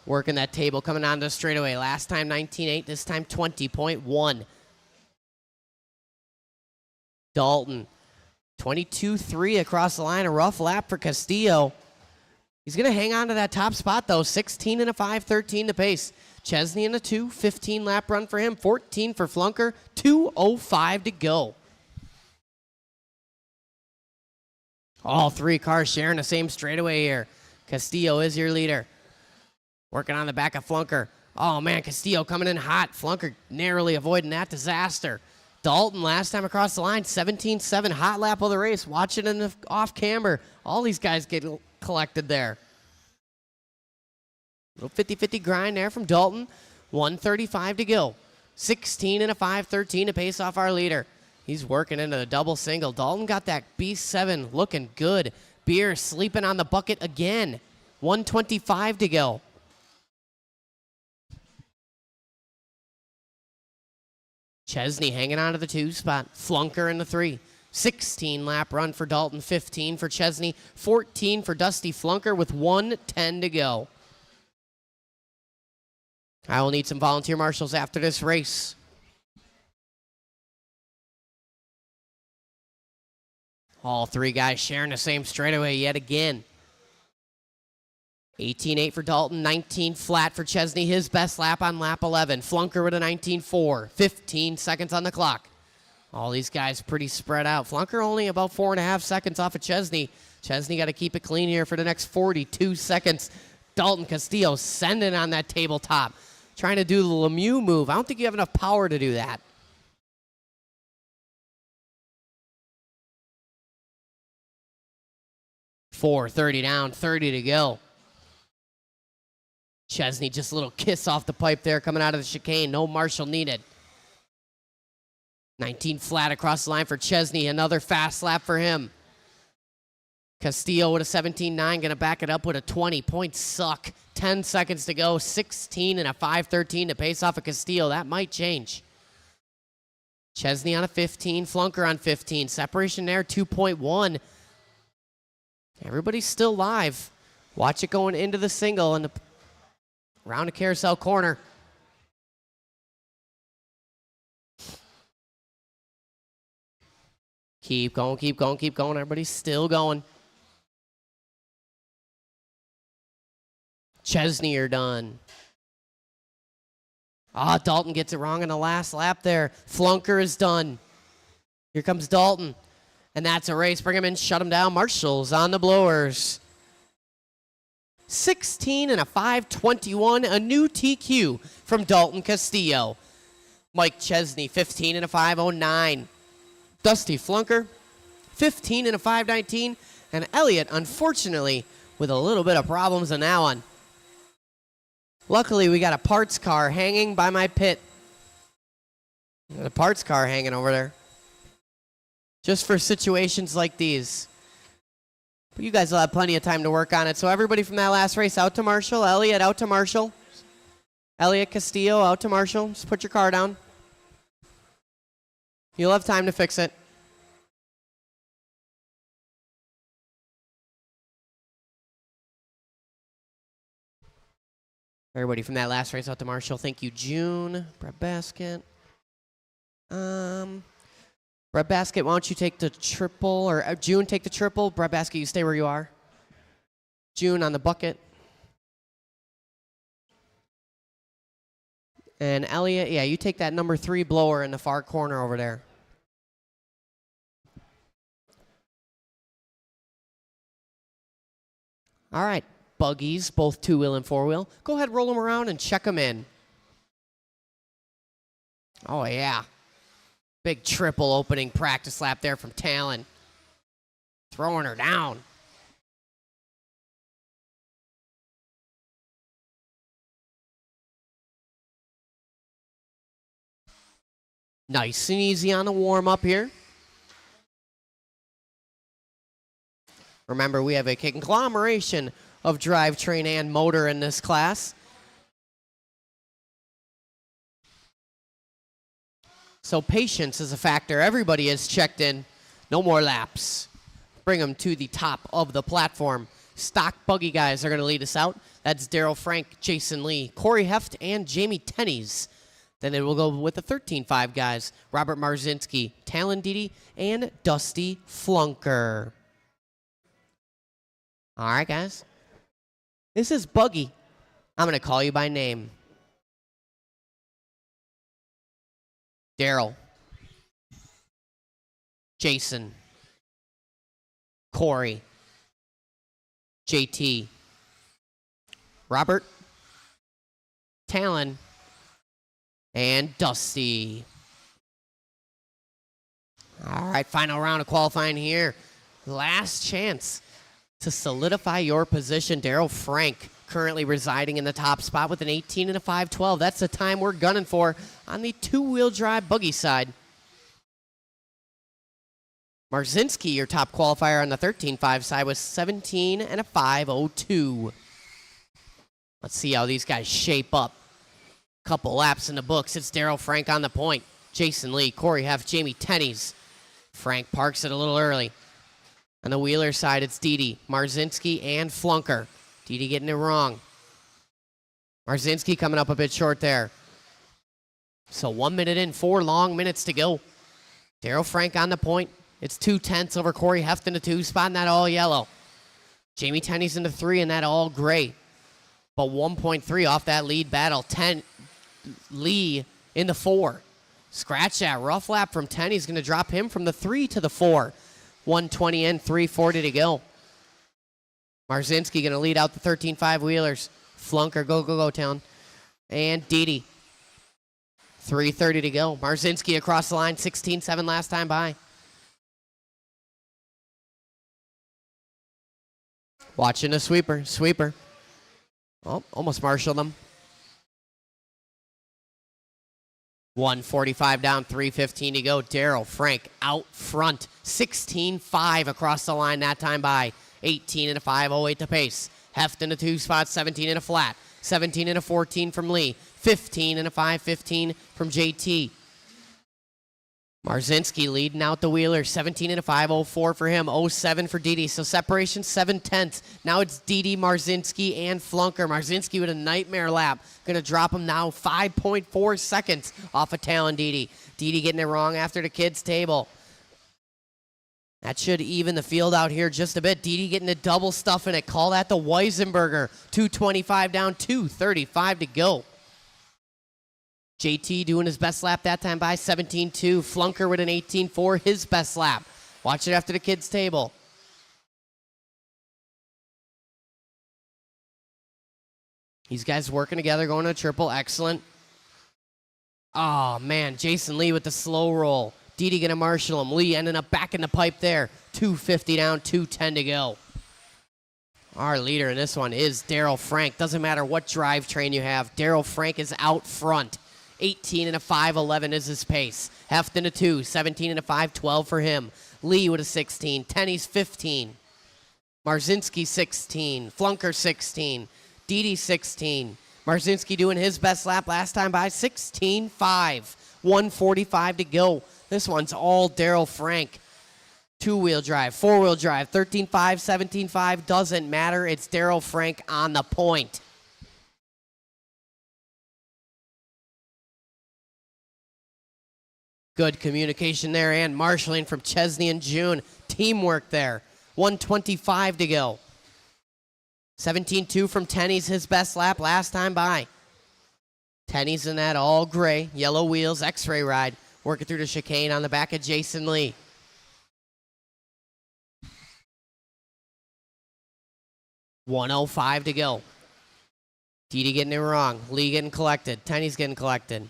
[SPEAKER 1] Working that table coming on to the straightaway. Last time 19.8, this time 20.1. Dalton, 22-3 across the line. A rough lap for Castillo. He's going to hang on to that top spot, though. 16 and a 5:13 to pace. Chesney in the 2, 15 lap run for him, 14 for Flunker, 2:05 to go. All 3 cars sharing the same straightaway here. Castillo is your leader. Working on the back of Flunker. Oh, man, Castillo coming in hot. Flunker narrowly avoiding that disaster. Dalton last time across the line, 17-7, hot lap of the race. Watch it in the off camber. All these guys get collected there. Little 50-50 grind there from Dalton. 1:35 to go. 16 and a 5:13 to pace off our leader. He's working into the double single. Dalton got that B7 looking good. Beer sleeping on the bucket again. 1:25 to go. Chesney hanging on to the 2 spot. Flunker in the 3. 16 lap run for Dalton, 15 for Chesney, 14 for Dusty Flunker with 1:10 to go. I will need some volunteer marshals after this race. All 3 guys sharing the same straightaway yet again. 18.8 for Dalton, 19 flat for Chesney, his best lap on lap 11. Flunker with a 19.4, 15 seconds on the clock. All these guys pretty spread out. Flunker only about 4.5 seconds off of Chesney. Chesney got to keep it clean here for the next 42 seconds. Dalton Castillo sending on that tabletop. Trying to do the Lemieux move. I don't think you have enough power to do that. .430 down, 30 to go. Chesney just a little kiss off the pipe there coming out of the chicane. No Marshall needed. 19 flat across the line for Chesney. Another fast lap for him. Castillo with a 17.9. Going to back it up with a 20. Points suck. 10 seconds to go. 16 and a 5:13 to pace off of Castillo. That might change. Chesney on a 15. Flunker on 15. Separation there, 2.1. Everybody's still live. Watch it going into the single and around the carousel corner. Keep going, keep going, keep going. Everybody's still going. Chesney are done. Dalton gets it wrong in the last lap there. Flunker is done. Here comes Dalton. And that's a race. Bring him in, shut him down. Marshall's on the blowers. 16 and a 5:21. A new TQ from Dalton Castillo. Mike Chesney, 15 and a 5:09. Dusty Flunker, 15 and a 5:19. And Elliott, unfortunately, with a little bit of problems on that one. Luckily, we got a parts car hanging by my pit. Got a parts car hanging over there. Just for situations like these. But you guys will have plenty of time to work on it. So everybody from that last race out to Marshall. Elliot out to Marshall. Elliot Castillo out to Marshall. Just put your car down. You'll have time to fix it. Everybody from that last race out to Marshall. Thank you, June. Brett Basket. Brett Basket, why don't you take the triple, or June, take the triple. Brett Basket, you stay where you are. June on the bucket. And Elliot, yeah, you take that number 3 blower in the far corner over there. All right, buggies, both 2-wheel and 4-wheel. Go ahead, roll them around and check them in. Oh, yeah. Big triple opening practice lap there from Talon. Throwing her down. Nice and easy on the warm-up here. Remember, we have a conglomeration of drivetrain and motor in this class. So patience is a factor. Everybody is checked in. No more laps. Bring them to the top of the platform. Stock buggy guys are going to lead us out. That's Daryl Frank, Jason Lee, Corey Heft, and Jamie Tenney's. Then it will go with the 13-5 guys. Robert Marzinski, Talon Didi, and Dusty Flunker. All right, guys. This is Buggy. I'm going to call you by name. Daryl, Jason, Corey, JT, Robert, Talon, and Dusty. All right, final round of qualifying here. Last chance to solidify your position. Daryl Frank currently residing in the top spot with an 18 and a 5:12. That's the time we're gunning for on the 2-wheel drive buggy side. Marzinski, your top qualifier on the 13.5 side, was 17 and a 5:02. Let's see how these guys shape up. Couple laps in the books. It's Daryl Frank on the point. Jason Lee, Corey Heft, Jamie Tenney's. Frank parks it a little early. On the Wheeler side, it's Didi, Marzinski, and Flunker. Didi getting it wrong. Marzinski coming up a bit short there. So 1 minute in, 4 long minutes to go. Daryl Frank on the point. It's 2/10 over Corey Heft in the 2 spot, and that all yellow. Jamie Tenney's in the 3, and that all gray. But 1.3 off that lead battle. Lee in the 4. Scratch that. Rough lap from Tenney's going to drop him from the 3 to the 4. 120 in, 340 to go. Marzinski going to lead out the 13.5 wheelers. Flunker, go, Town. And Didi. 3:30 to go. Marzinski across the line, 16-7 last time by. Watching a sweeper. Oh, almost marshaled them. 1:45 down, 3:15 to go. Daryl Frank out front. 16-5 across the line that time by. 18 and a 5:08 to pace. Heft in the 2 spot, 17 and a flat. 17 and a 14 from Lee. 15 and a 5:15 from JT. Marzinski leading out the wheeler. 17 and a 5:04 for him. 07 for Didi. So separation 7/10. Now it's Didi, Marzinski, and Flunker. Marzinski with a nightmare lap. Going to drop him now 5.4 seconds off of Talon Didi. Didi getting it wrong after the kids' table. That should even the field out here just a bit. Didi getting the double stuff in it. Call that the Weisenberger. 2:25 down, 2:35 to go. JT doing his best lap that time by 17-2. Flunker with an 18-4, his best lap. Watch it after the kids' table. These guys working together, going to a triple. Excellent. Oh, man. Jason Lee with the slow roll. Didi going to marshal him. Lee ending up back in the pipe there. 2:50 down, 2:10 to go. Our leader in this one is Daryl Frank. Doesn't matter what drivetrain you have. Daryl Frank is out front. 18 and a 5.11 is his pace. Heft in a 2, 17 and a 5.12 for him. Lee with a 16, Tenney's 15. Marzinski 16, Flunker 16, Didi 16. Marzinski doing his best lap last time by 16.5. 1:45 to go. This one's all Daryl Frank. Two-wheel drive, four-wheel drive, 13.5, 17.5, doesn't matter. It's Daryl Frank on the point. Good communication there and marshaling from Chesney and June. Teamwork there. 1:25 to go. 17.2 from Tenney's, his best lap last time by. Tenney's in that all gray, yellow wheels, X-ray ride. Working through the chicane on the back of Jason Lee. $105 to go. Didi getting it wrong. Lee getting collected. Tenney's getting collected.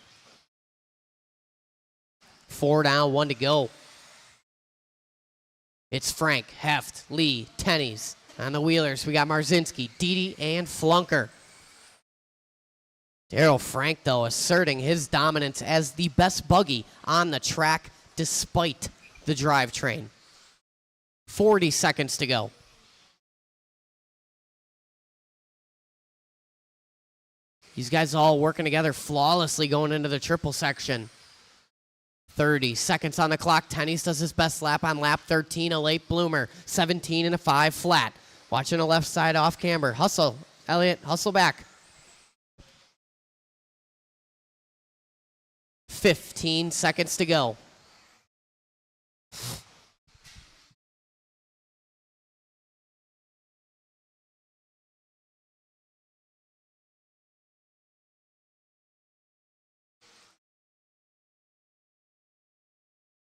[SPEAKER 1] 4 down, 1 to go. It's Frank, Heft, Lee, Tenney's. On the wheelers, we got Marzinski, Didi, and Flunker. Daryl Frank, though, asserting his dominance as the best buggy on the track despite the drivetrain. 40 seconds to go. These guys all working together flawlessly going into the triple section. 30 seconds on the clock. Tenney's does his best lap on lap 13, a late bloomer. 17 and a 5 flat. Watching the left side off camber. Hustle, Elliott, hustle back. 15 seconds to go.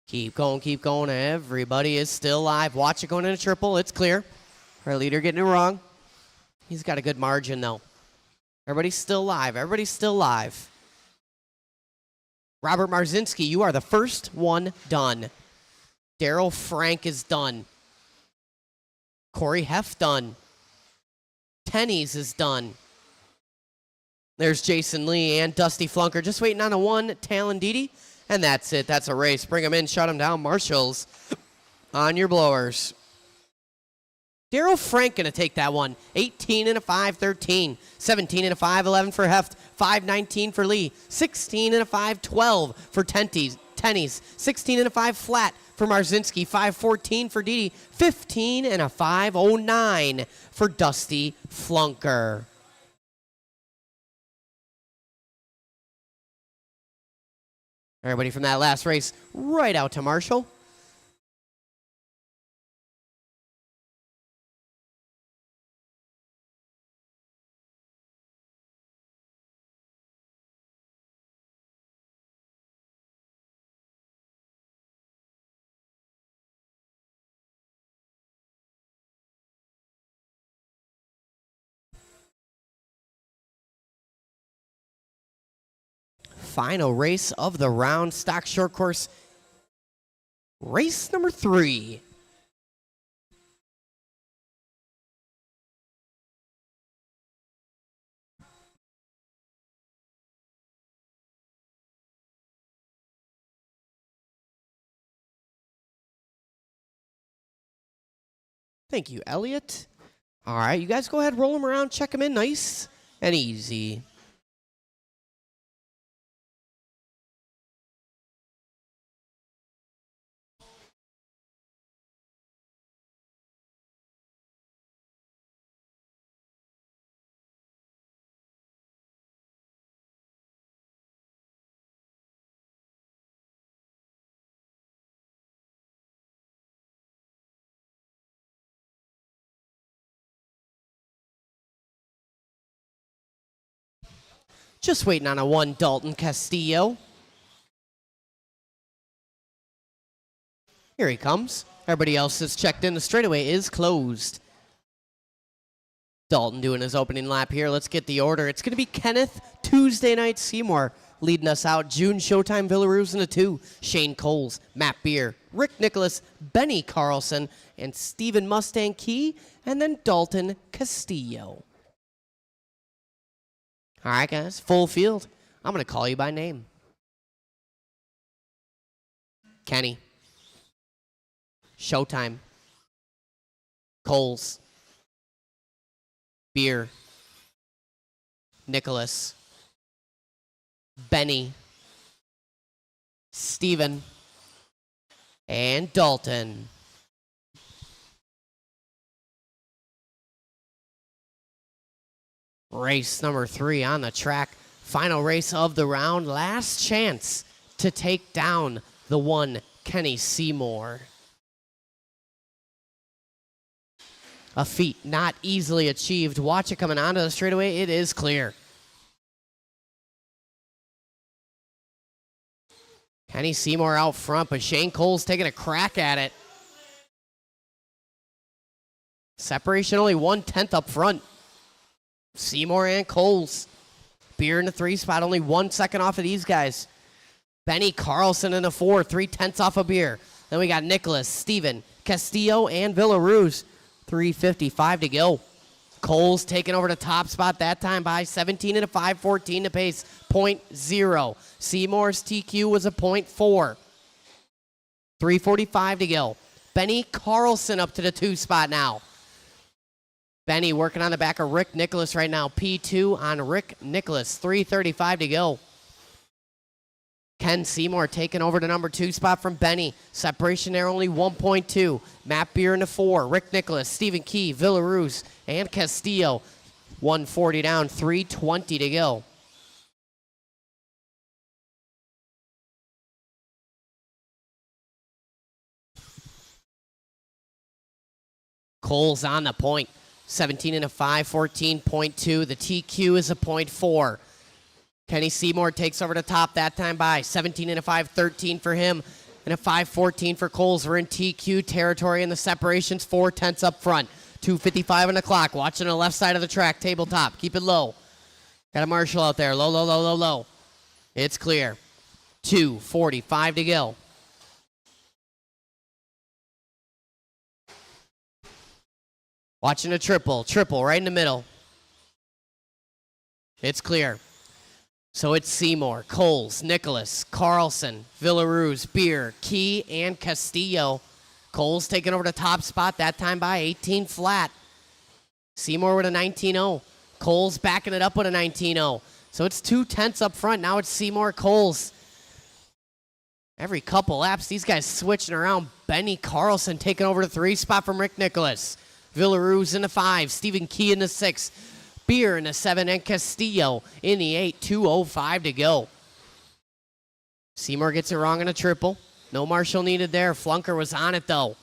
[SPEAKER 1] Keep going, keep going. Everybody is still alive. Watch it going into triple. It's clear. Our leader getting it wrong. He's got a good margin, though. Everybody's still alive. Everybody's still alive. Robert Marzinski, you are the first one done. Daryl Frank is done. Corey Heft done. Tenney's is done. There's Jason Lee and Dusty Flunker just waiting on a one, Talon Didi. And that's it. That's a race. Bring them in, shut them down. Marshals on your blowers. Daryl Frank going to take that one. 18 and a 5.13. 17 and a 5.11 for Heft. 5.19 for Lee. 16 and a 5.12 for Tenney's. 16 and a 5 flat for Marzinski. 5.14 for Didi. 15 and a 5.09 for Dusty Flunker. Everybody from that last race right out to Marshall. Final race of the round, stock short course, race number 3. Thank you, Elliott. All right, you guys go ahead, roll them around, check them in nice and easy. Just waiting on a one, Dalton Castillo. Here he comes. Everybody else is checked in. The straightaway is closed. Dalton doing his opening lap here. Let's get the order. It's going to be Kenneth Tuesday Night Seymour, Leading us out, June Showtime Villaruz in the 2. Shane Coles, Matt Beer, Rick Nicholas, Benny Carlson, and Steven Mustang Key, and then Dalton Castillo. All right, guys, full field. I'm going to call you by name. Kenny. Showtime. Coles. Beer. Nicholas. Benny. Steven. And Dalton. Race number 3 on the track. Final race of the round. Last chance to take down the one Kenny Seymour. A feat not easily achieved. Watch it coming onto the straightaway. It is clear. Kenny Seymour out front, but Shane Coles taking a crack at it. Separation only 1/10 up front. Seymour and Coles. Beer in the 3 spot, only 1 second off of these guys. Benny Carlson in the 4, 3/10 off of Beer. Then we got Nicholas, Steven, Castillo, and Villaruz. 3:55 to go. Coles taking over the top spot that time by 17 and a 5:14 to pace, 0.0. Seymour's TQ was a 0.4. 3:45 to go. Benny Carlson up to the 2 spot now. Benny working on the back of Rick Nicholas right now. P2 on Rick Nicholas. 3:35 to go. Ken Seymour taking over the number 2 spot from Benny. Separation there only 1.2. Matt Beer in the 4. Rick Nicholas, Stephen Key, Villaruz, and Castillo. 140 down, 3:20 to go. Coles on the point. 17 and a 5:14.2. The TQ is a 0.4. Kenny Seymour takes over the top that time by 17 and a 5:13 for him and a 5:14 for Coles. We're in TQ territory and the separation's 4/10 up front. 2:55 on the clock. Watching the left side of the track, tabletop. Keep it low. Got a Marshall out there. Low, low, low, low, low. It's clear. 2:45 to go. Watching a triple right in the middle. It's clear. So it's Seymour, Coles, Nicholas, Carlson, Villaruz, Beer, Key, and Castillo. Coles taking over the top spot that time by 18 flat. Seymour with a 19.0. Coles backing it up with a 19.0. So it's 2/10 up front. Now it's Seymour, Coles. Every couple laps, these guys switching around. Benny Carlson taking over the 3 spot from Rick Nicholas. Villaruz in the 5. Stephen Key in the 6. Beer in the 7 and Castillo in the 8. 2:05 to go. Seymour gets it wrong in a triple. No Marshall needed there. Flunker was on it though.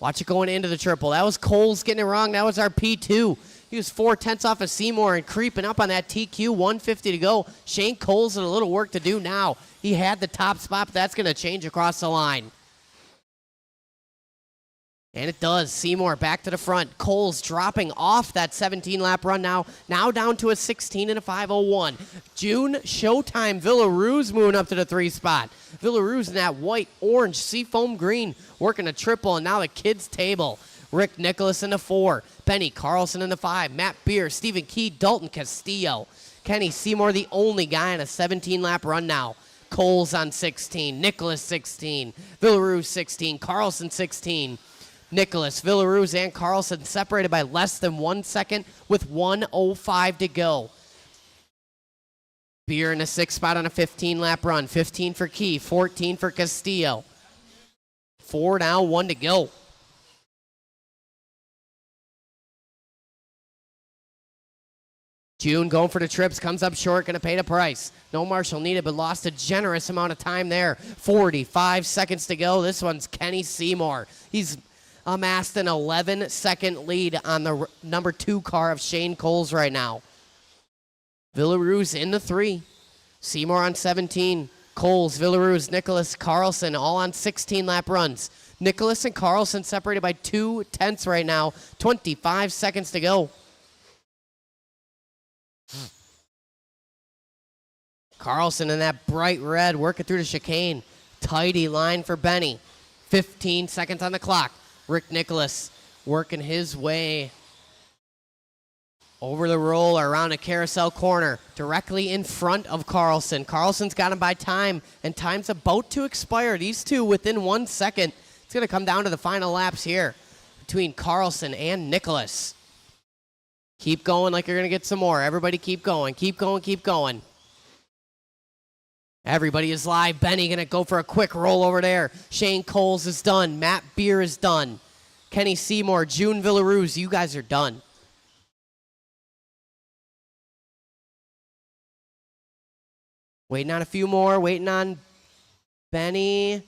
[SPEAKER 1] Watch it going into the triple. That was Coles getting it wrong. That was our P2. He was 4/10 off of Seymour and creeping up on that TQ. 150 to go. Shane Coles had a little work to do now. He had the top spot, but that's going to change across the line. And it does. Seymour back to the front. Coles dropping off that 17-lap run now down to a 16 and a 5:01. June Showtime Villaruz moving up to the 3 spot. Villaruz in that white, orange, seafoam green working a triple, and now the kids' table. Rick Nicholas in the 4. Benny Carlson in the 5. Matt Beer, Stephen Key, Dalton Castillo. Kenny Seymour the only guy on a 17-lap run now. Coles on 16. Nicholas 16. Villaruz 16. Carlson 16. Nicholas, Villaruz, and Carlson separated by less than 1 second with 1:05 to go. Beer in the 6th spot on a 15-lap run. 15 for Key, 14 for Castillo. 4 now, 1 to go. June going for the trips, comes up short, going to pay the price. No Marshall needed, but lost a generous amount of time there. 45 seconds to go. This one's Kenny Seymour. He's amassed an 11-second lead on the number 2 car of Shane Coles right now. Villaruz in the 3. Seymour on 17. Coles, Villaruz, Nicholas, Carlson all on 16-lap runs. Nicholas and Carlson separated by 2/10 right now. 25 seconds to go. Carlson in that bright red working through the chicane. Tidy line for Benny. 15 seconds on the clock. Rick Nicholas working his way over the roll around a carousel corner, directly in front of Carlson. Carlson's got him by time, and time's about to expire. These two within 1 second. It's going to come down to the final laps here between Carlson and Nicholas. Keep going like you're going to get some more. Everybody keep going. Keep going, keep going. Everybody is live. Benny going to go for a quick roll over there. Shane Coles is done. Matt Beer is done. Kenny Seymour, June Villaruz, you guys are done. Waiting on a few more. Waiting on Benny.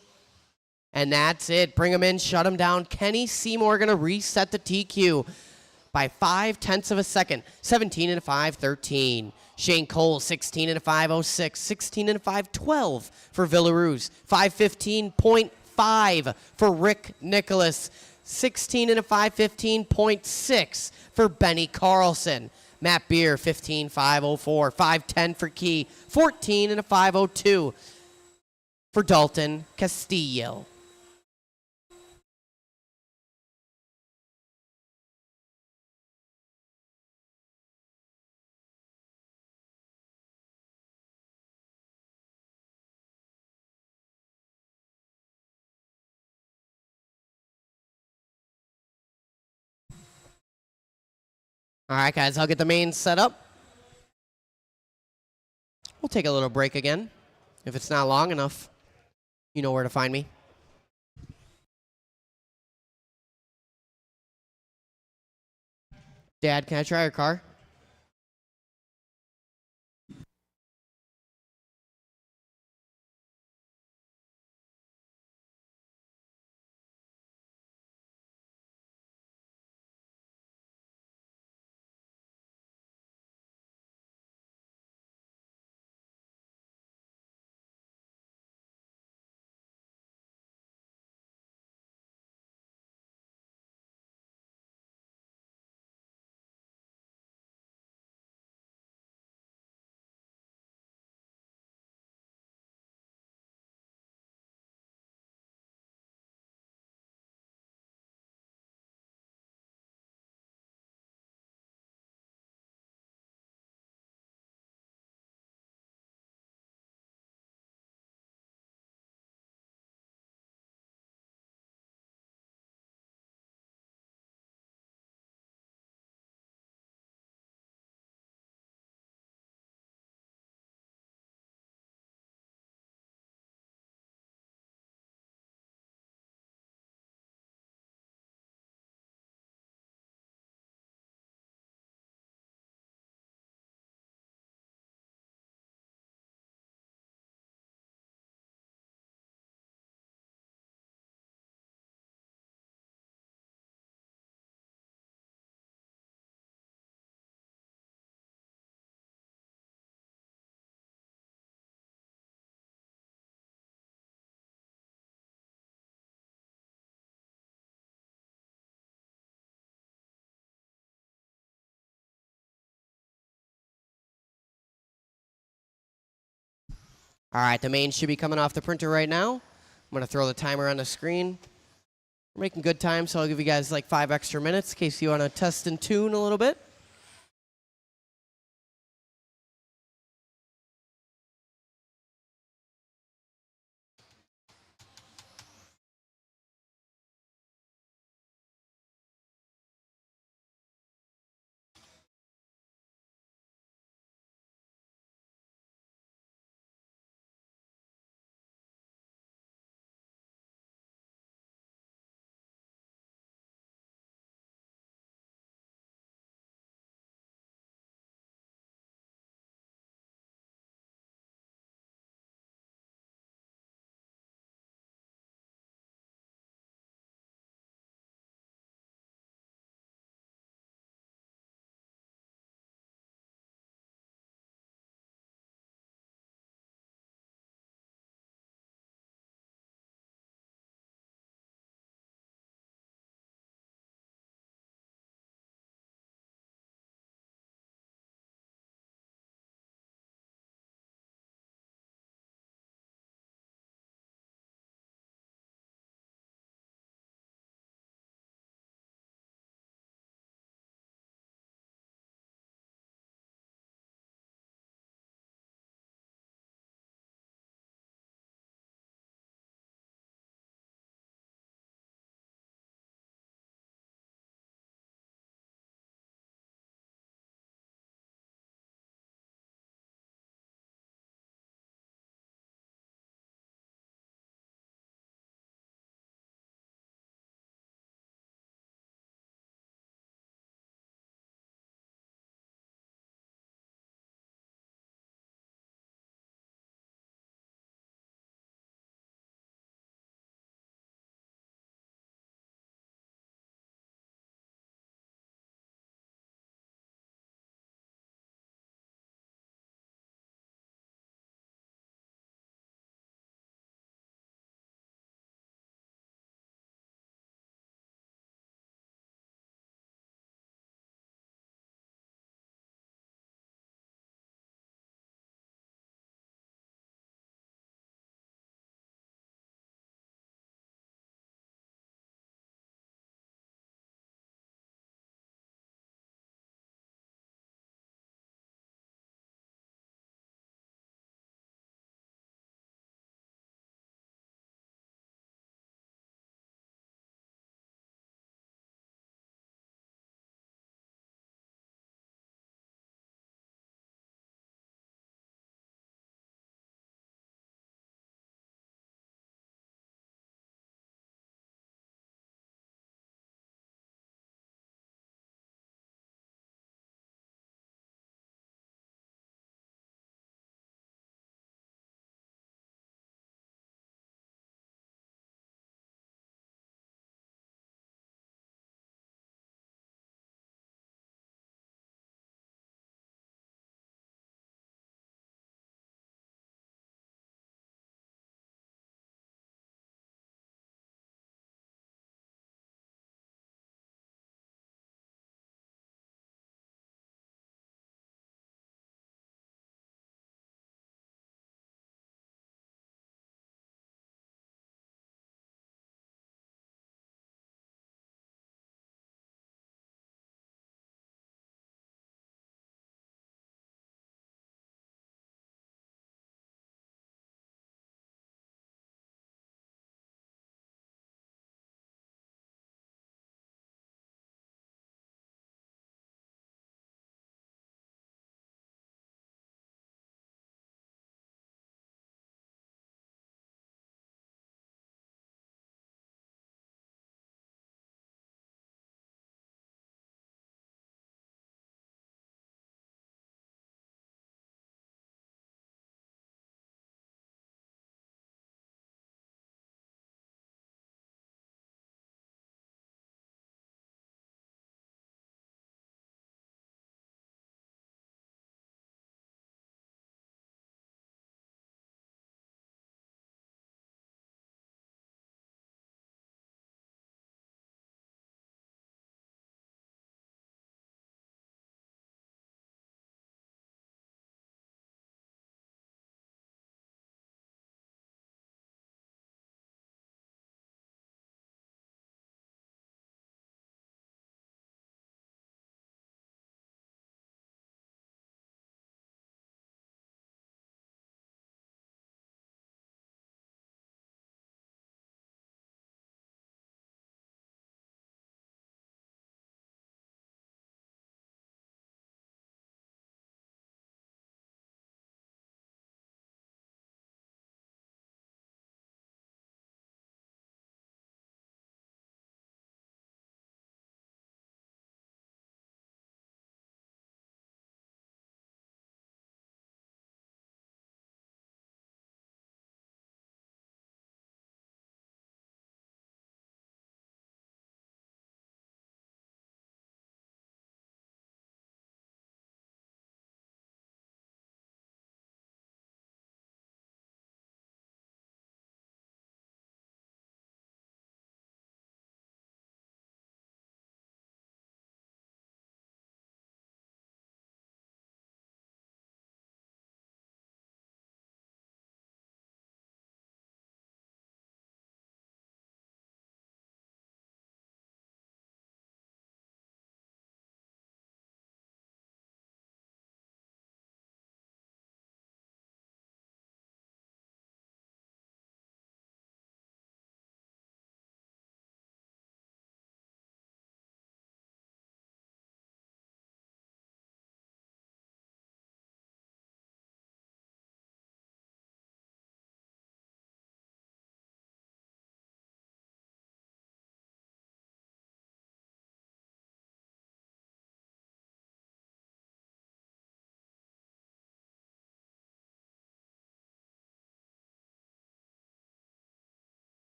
[SPEAKER 1] And that's it. Bring him in. Shut him down. Kenny Seymour going to reset the TQ by 0.5 of a second. 17 and a 5:13. Shane Cole, 16 and a 5:06. 16 and a 5:12 for Villaruz. 5:15.5 for Rick Nicholas. 16 and a 5:15.6 for Benny Carlson. Matt Beer, 15.504. 5:10 for Key. 14 and a 5:02 for Dalton Castillo. All right, guys, I'll get the main set up. We'll take a little break again. If it's not long enough, you know where to find me. Dad, can I try your car? All right, the main should be coming off the printer right now. I'm going to throw the timer on the screen. We're making good time, so I'll give you guys like 5 extra minutes in case you want to test and tune a little bit.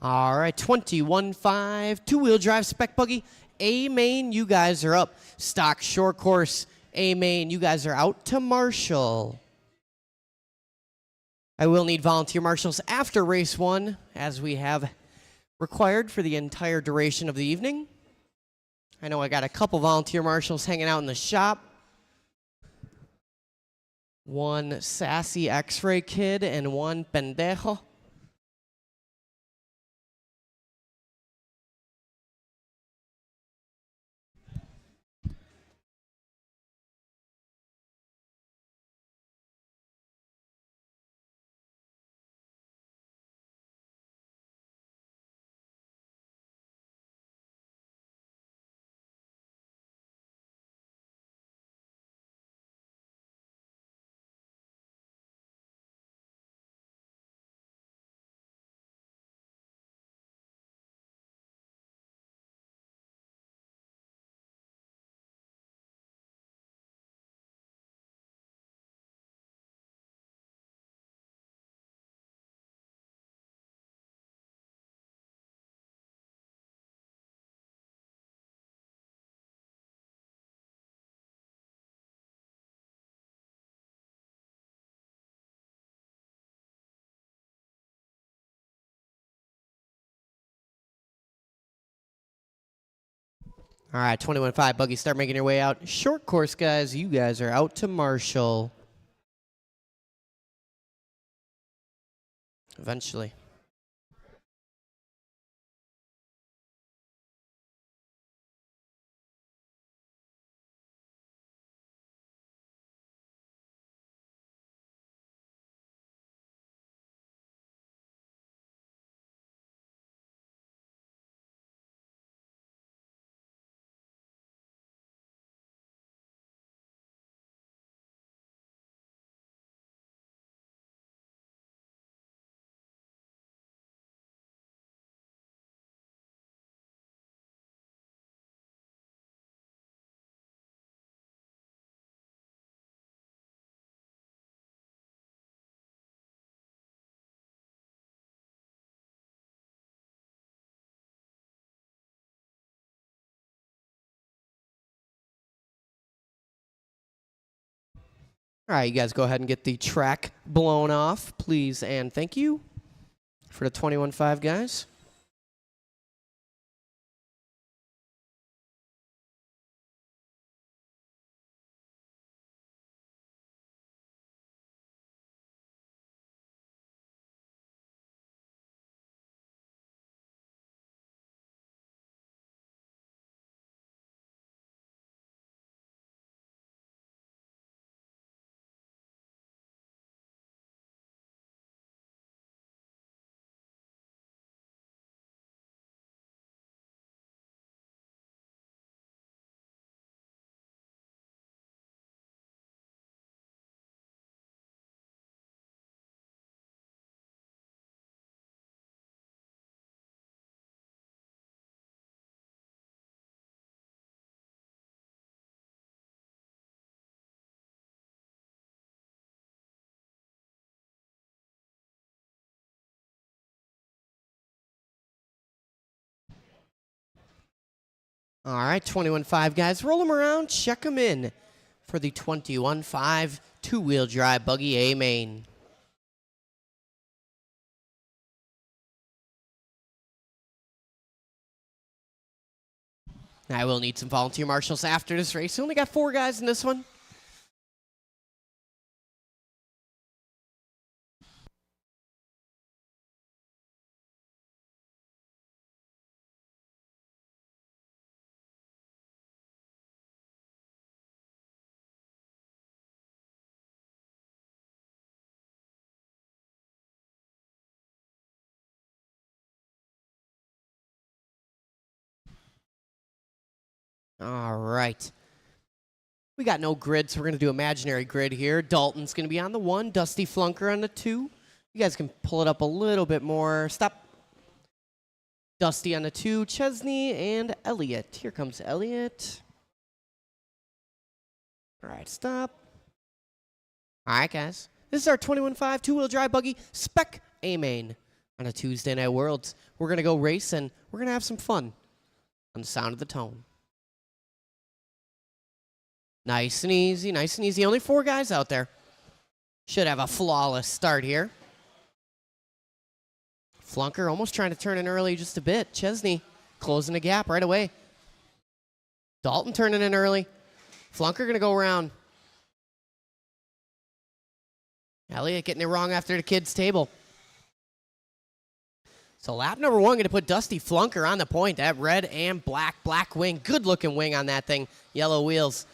[SPEAKER 1] All right, 21.5, two-wheel drive spec buggy. A-Main, you guys are up. Stock short course, A-Main, you guys are out to Marshall. I will need volunteer marshals after race 1, as we have required for the entire duration of the evening. I know I got a couple volunteer marshals hanging out in the shop. One sassy X-ray kid and one pendejo. All right, 21.5 buggy, start making your way out. Short course, guys, you guys are out to Marshall. Eventually. All right, you guys go ahead and get the track blown off, please, and thank you for the 21.5 guys. All right, 21.5 guys, roll them around, check them in for the 21.5 two-wheel drive buggy A-Main. I will need some volunteer marshals after this race. We only got 4 guys in this one. All right. We got no grid, so we're going to do imaginary grid here. Dalton's going to be on the 1, Dusty Flunker on the 2. You guys can pull it up a little bit more. Stop. Dusty on the 2, Chesney, and Elliott. Here comes Elliott. All right, stop. All right, guys. This is our 21.5 two-wheel drive buggy spec A-Main. On a Tuesday Night Worlds, we're going to go racing. We're going to have some fun on the sound of the tone. Nice and easy, nice and easy. Only 4 guys out there. Should have a flawless start here. Flunker almost trying to turn in early just a bit. Chesney closing the gap right away. Dalton turning in early. Flunker going to go around. Elliott getting it wrong after the kids' table. So lap number 1 going to put Dusty Flunker on the point. That red and black wing. Good looking wing on that thing. Yellow wheels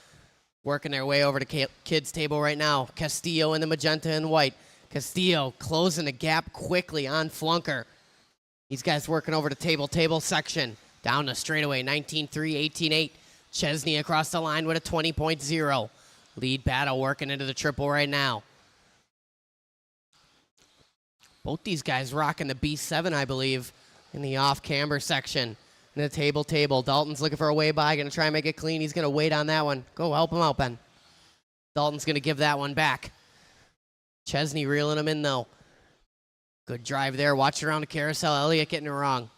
[SPEAKER 1] working their way over to kids' table right now. Castillo in the magenta and white. Castillo closing the gap quickly on Flunker. These guys working over to table section. Down the straightaway, 19-3, 18-8. Chesney across the line with a 20.0. Lead battle working into the triple right now. Both these guys rocking the B7, I believe, in the off-camber section. In the table. Dalton's looking for a way by. Going to try and make it clean. He's going to wait on that one. Go help him out, Ben. Dalton's going to give that one back. Chesney reeling him in, though. Good drive there. Watch around the carousel. Elliott getting it wrong.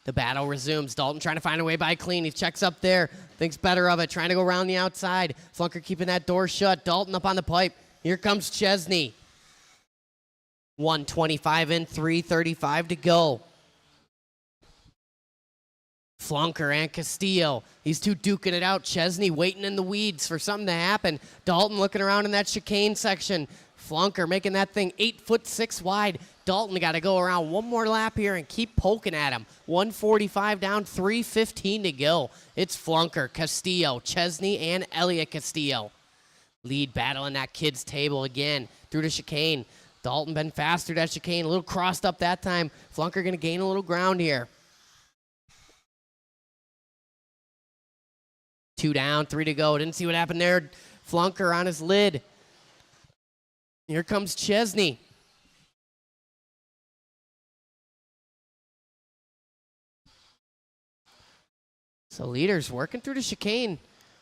[SPEAKER 1] The battle resumes. Dalton trying to find a way by clean. He checks up there. Thinks better of it. Trying to go around the outside. Flunker keeping that door shut. Dalton up on the pipe. Here comes Chesney. 1:25 in, 3:35 to go. Flunker and Castillo. These two duking it out. Chesney waiting in the weeds for something to happen. Dalton looking around in that chicane section. Flunker making that thing 8'6" wide. Dalton got to go around one more lap here and keep poking at him. 1:45 down, 3:15 to go. It's Flunker, Castillo, Chesney, and Elliott Castillo. Lead battle in that kids' table again through the chicane. Dalton been faster that chicane, a little crossed up that time. Flunker going to gain a little ground here. 2 down, 3 to go. Didn't see what happened there. Flunker on his lid. Here comes Chesney. So leaders working through the chicane.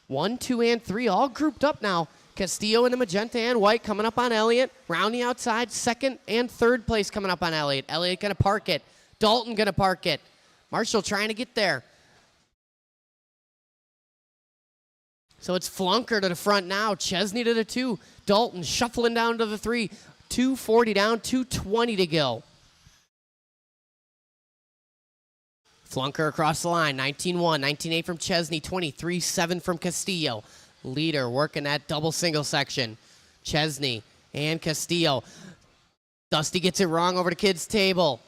[SPEAKER 1] 1, 2, and 3 all grouped up now. Castillo in the magenta and white coming up on Elliott. Round the outside, 2nd and 3rd place coming up on Elliott. Elliott going to park it. Dalton going to park it. Marshall trying to get there. So it's Flunker to the front now. Chesney to the 2. Dalton shuffling down to the 3. 2:40 down, 2:20 to go. Flunker across the line, 19-1, 19-8 from Chesney, 23-7 from Castillo. Leader working that double single section. Chesney and Castillo. Dusty gets it wrong over to kids' table.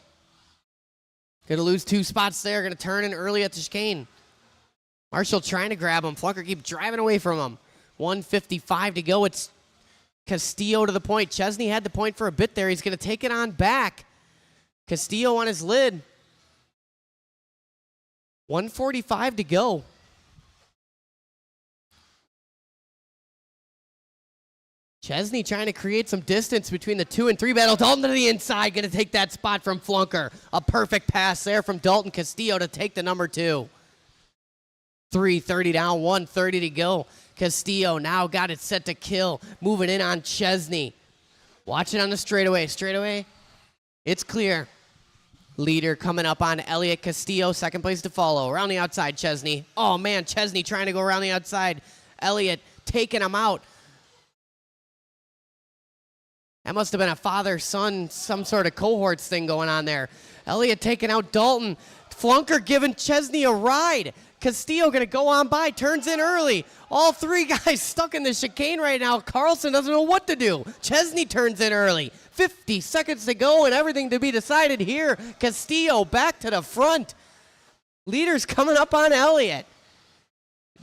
[SPEAKER 1] Going to lose 2 spots there. Going to turn in early at the chicane. Marshall trying to grab him. Flunker keeps driving away from him. 1:55 to go. It's Castillo to the point. Chesney had the point for a bit there. He's going to take it on back. Castillo on his lid. 1:45 to go. Chesney trying to create some distance between the 2 and 3 battle. Dalton to the inside, going to take that spot from Flunker. A perfect pass there from Dalton Castillo to take the number 2. 3:30 down, 1:30 to go. Castillo now got it set to kill. Moving in on Chesney. Watch it on the straightaway. Straightaway, it's clear. Leader coming up on Elliott Castillo. 2nd place to follow. Around the outside, Chesney. Oh, man, Chesney trying to go around the outside. Elliott taking him out. That must have been a father-son, some sort of cohorts thing going on there. Elliott taking out Dalton. Flunker giving Chesney a ride. Castillo going to go on by, turns in early. All 3 guys stuck in the chicane right now. Carlson doesn't know what to do. Chesney turns in early. 50 seconds to go and everything to be decided here. Castillo back to the front. Leaders coming up on Elliott.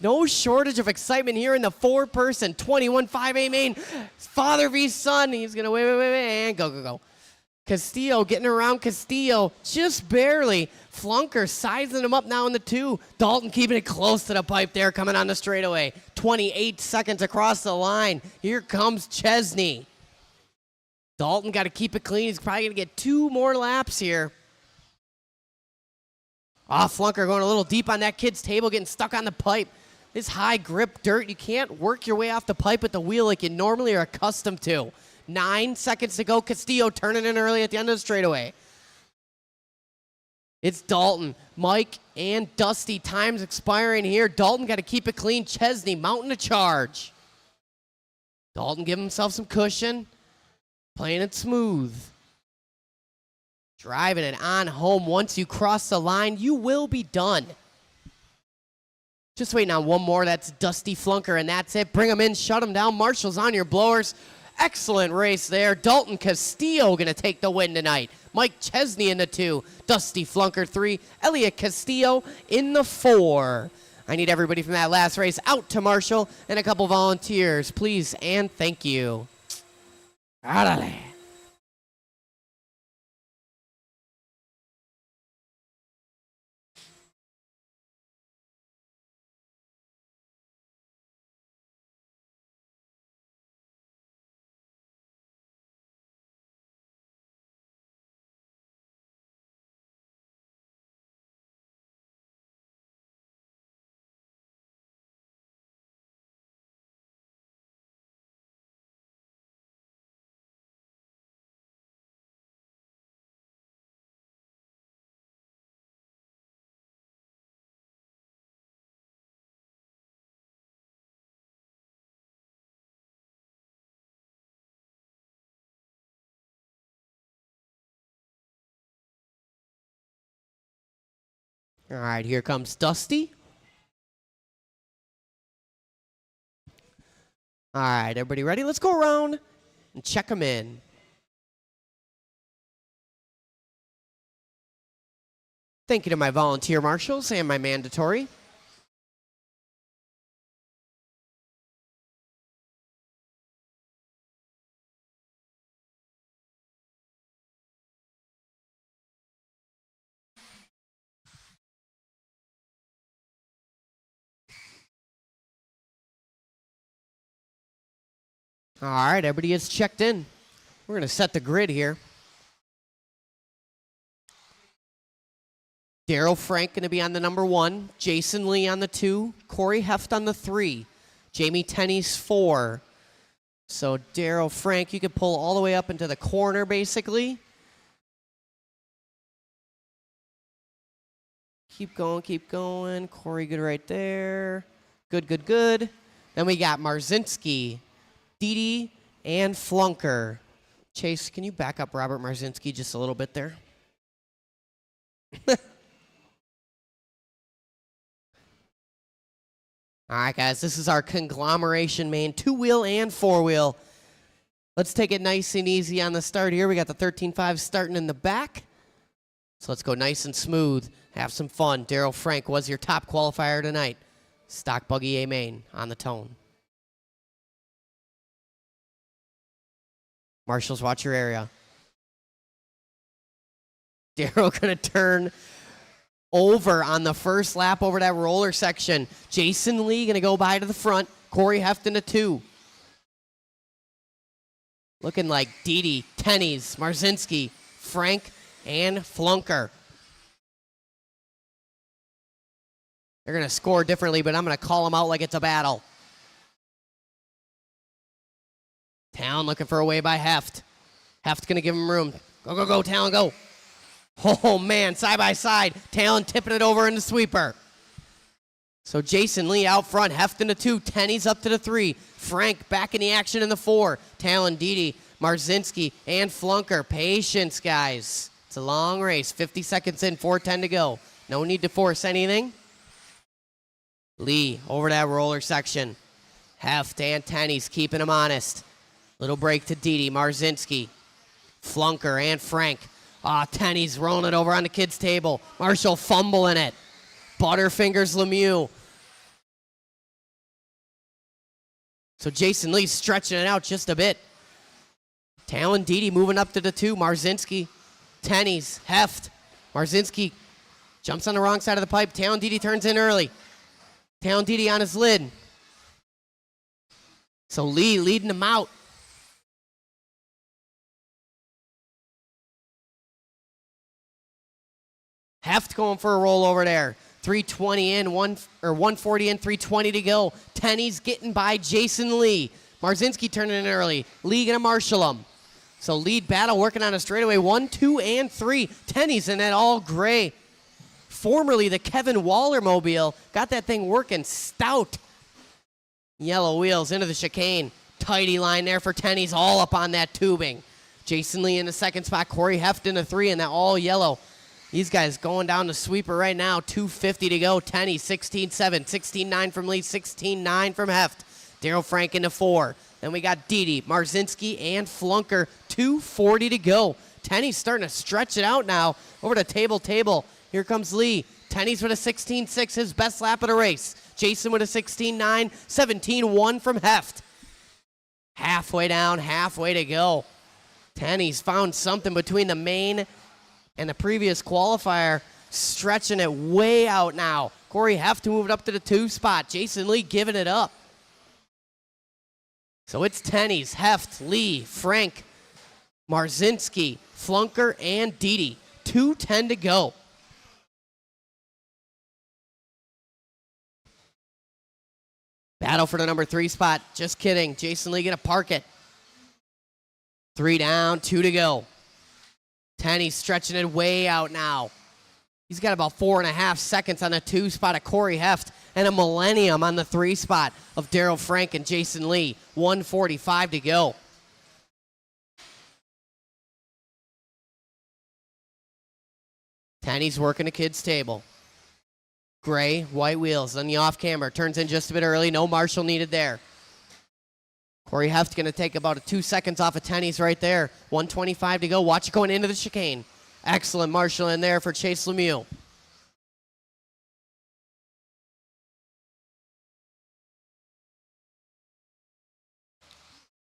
[SPEAKER 1] No shortage of excitement here in the 4-person 21-5A main. Father v. son. He's going to wait, and go. Castillo getting around Castillo just barely. Flunker sizing him up now in the 2. Dalton keeping it close to the pipe there coming on the straightaway. 28 seconds across the line. Here comes Chesney. Dalton got to keep it clean. He's probably going to get 2 more laps here. Flunker going a little deep on that kid's table, getting stuck on the pipe. This high grip dirt, you can't work your way off the pipe with the wheel like you normally are accustomed to. 9 seconds to go. Castillo turning in early at the end of the straightaway. It's Dalton, Mike, and Dusty. Time's expiring here. Dalton got to keep it clean. Chesney mounting a charge. Dalton giving himself some cushion. Playing it smooth. Driving it on home. Once you cross the line, you will be done. Just waiting on one more. That's Dusty Flunker, and that's it. Bring him in. Shut him down. Marshall's on your blowers. Excellent race there. Dalton Castillo going to take the win tonight. Mike Chesney in the 2. Dusty Flunker 3. Elliot Castillo in the 4. I need everybody from that last race out to Marshall and a couple volunteers, please and thank you. Árale. All right, here comes Dusty. All right, everybody ready? Let's go around and check them in. Thank you to my volunteer marshals and my mandatory. All right, everybody is checked in. We're going to set the grid here. Daryl Frank going to be on the number 1. Jason Lee on the 2. Corey Heft on the 3. Jamie Tenney's 4. So Daryl Frank, you could pull all the way up into the corner, basically. Keep going, keep going. Corey good right there. Good, good, good. Then we got Marzinski, Didi, and Flunker. Chase, can you back up Robert Marzinski just a little bit there? All right, guys, this is our conglomeration main, 2-wheel and 4-wheel. Let's take it nice and easy on the start here. We got the 13.5 starting in the back. So let's go nice and smooth. Have some fun. Daryl Frank was your top qualifier tonight. Stock Buggy A main on the tone. Marshals, watch your area. Daryl going to turn over on the first lap over that roller section. Jason Lee going to go by to the front. Corey Heft in the 2. Looking like Didi, Tenney's, Marzinski, Frank, and Flunker. They're going to score differently, but I'm going to call them out like it's a battle. Town looking for a way by Heft. Heft's going to give him room. Go, go, go, Town, go. Oh, man, side by side. Talon tipping it over in the sweeper. So Jason Lee out front. Heft in the 2. Tenney's up to the 3. Frank back in the action in the 4. Talon, Didi, Marzinski, and Flunker. Patience, guys. It's a long race. 50 seconds in, 4:10 to go. No need to force anything. Lee over that roller section. Heft and Tenney's keeping him honest. Little break to Didi, Marzinski, Flunker, and Frank. Tenney's rolling it over on the kids' table. Marshall fumbling it. Butterfingers Lemieux. So Jason Lee stretching it out just a bit. Talon Didi moving up to the 2. Marzinski, Tenney's, Heft. Marzinski jumps on the wrong side of the pipe. Talon Didi turns in early. Talon Didi on his lid. So Lee leading him out. Heft going for a roll over there. 320 in, 140 in, 320 to go. Tenney's getting by Jason Lee. Marzinski turning in early. Lee gonna marshal him. So lead battle working on a straightaway 1, 2, and 3. Tenny's in that all gray. Formerly the Kevin Waller mobile. Got that thing working stout. Yellow wheels into the chicane. Tidy line there for Tenny's, all up on that tubing. Jason Lee in the second spot. Corey Heft in the 3 in that all yellow. These guys going down the sweeper right now. 2:50 to go. Tenny 16-7. 16-9 from Lee. 16-9 from Heft. Daryl Frank in the 4. Then we got Didi, Marzinski, and Flunker. 2:40 to go. Tenny's starting to stretch it out now. Over to table. Here comes Lee. Tenny's with a 16-6, his best lap of the race. Jason with a 16-9, 17-1 from Heft. Halfway down, halfway to go. Tenny's found something between the main and the previous qualifier, stretching it way out now. Corey Heft moved up to the 2 spot. Jason Lee giving it up. So it's Tenny's, Heft, Lee, Frank, Marzinski, Flunker, and Didi. 2:10 to go. Battle for the number 3 spot. Just kidding. Jason Lee gonna park it. 3 down, 2 to go. Tenny's stretching it way out now. He's got about 4.5 seconds on the 2 spot of Corey Heft and a millennium on the 3 spot of Daryl Frank and Jason Lee. 1:45 to go. Tenny's working the kids' table. Gray, white wheels on the off camber. Turns in just a bit early. No marshal needed there. Corey Heft going to take about 2 seconds off of Tenny's right there. 1:25 to go. Watch it going into the chicane. Excellent marshal in there for Chase Lemieux.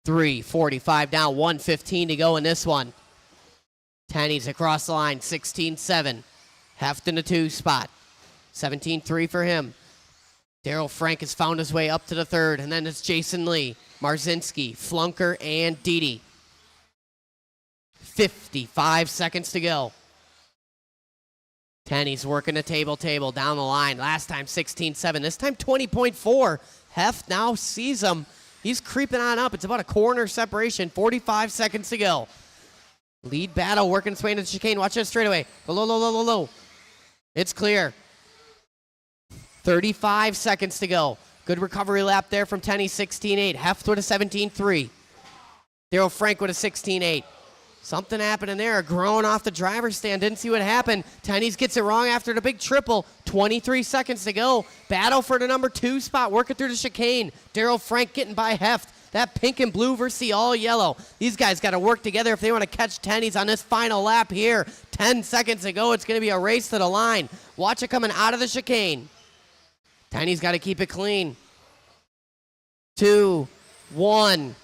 [SPEAKER 1] .345 down, 1:15 to go in this one. Tenny's across the line, 16-7. Heft in the 2 spot. 17-3 for him. Daryl Frank has found his way up to the 3rd, and then it's Jason Lee, Marzinski, Flunker, and Didi. 55 seconds to go. Tenny's working the table down the line. Last time 16-7, this time 20.4. Heft now sees him. He's creeping on up. It's about a corner separation. 45 seconds to go. Lead battle working its way into the chicane. Watch that straightaway. Low. It's clear. 35 seconds to go. Good recovery lap there from Tenny, 16-8. Heft with a 17-3. Daryl Frank with a 16-8. Something happening there. Growing off the driver's stand. Didn't see what happened. Tenny's gets it wrong after the big triple. 23 seconds to go. Battle for the number 2 spot. Working through the chicane. Daryl Frank getting by Heft. That pink and blue versus the all yellow. These guys got to work together if they want to catch Tenny's on this final lap here. 10 seconds to go. It's going to be a race to the line. Watch it coming out of the chicane. Tenny's got to keep it clean. 2, 1.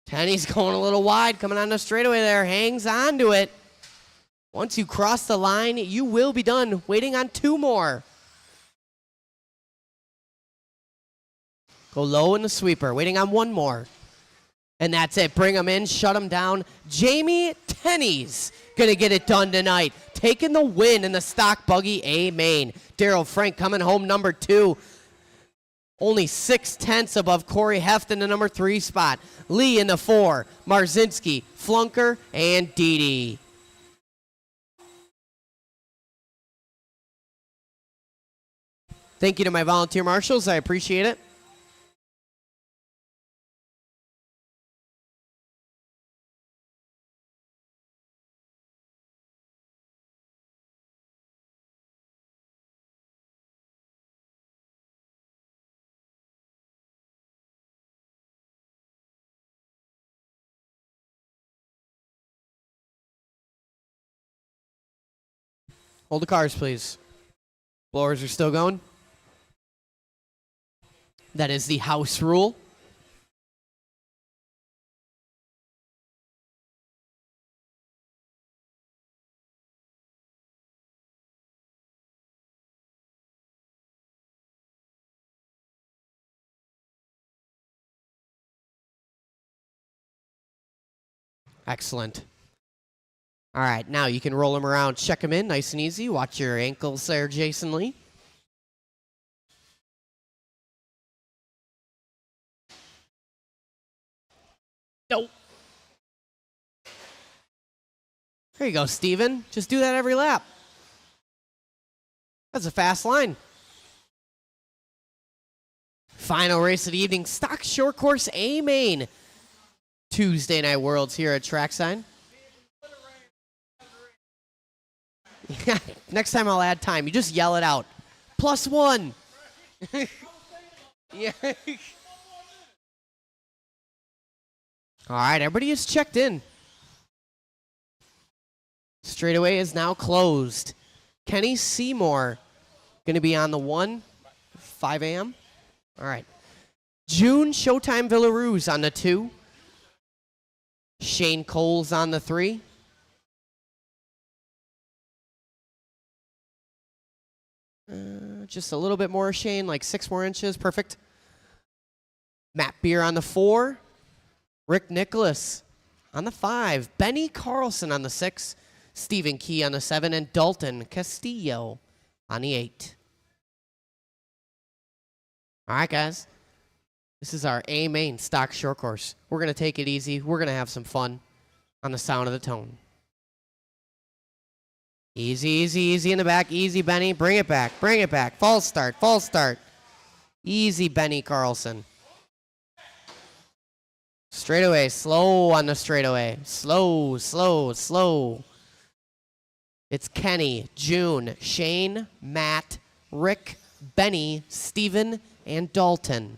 [SPEAKER 1] Tenny's going a little wide, coming on the straightaway there. Hangs on to it. Once you cross the line, you will be done. Waiting on 2 more. Go low in the sweeper. Waiting on 1 more. And that's it. Bring them in. Shut them down. Jamie Tenny's going to get it done tonight. Taking the win in the stock buggy A main. Daryl Frank coming home number 2. Only 0.6 above Corey Heft in the number 3 spot. Lee in the 4. Marzinski, Flunker, and Didi. Thank you to my volunteer marshals. I appreciate it. Hold the cars, please. Blowers are still going. That is the house rule. Excellent. All right, now you can roll them around, check them in, nice and easy. Watch your ankles there, Jason Lee. Nope. There you go, Steven. Just do that every lap. That's a fast line. Final race of the evening, stock short course A main. Tuesday Night Worlds here at Trackside. Next time I'll add time. You just yell it out. +1. Yeah. All right, everybody is checked in. Straightaway is now closed. Kenny Seymour going to be on the 1, 5 a.m. All right. June Showtime Villaruz on the 2. Shane Coles on the 3. Just a little bit more, Shane, like 6 more inches. Perfect. Matt Beer on the 4. Rick Nicholas on the 5. Benny Carlson on the 6. Stephen Key on the 7. And Dalton Castillo on the 8. All right, guys. This is our A main stock short course. We're going to take it easy. We're going to have some fun on the sound of the tone. Easy, easy, easy in the back. Easy, Benny. Bring it back. Bring it back. False start. False start. Easy, Benny Carlson. Straightaway. Slow on the straightaway. Slow, slow, slow. It's Kenny, June, Shane, Matt, Rick, Benny, Steven, and Dalton.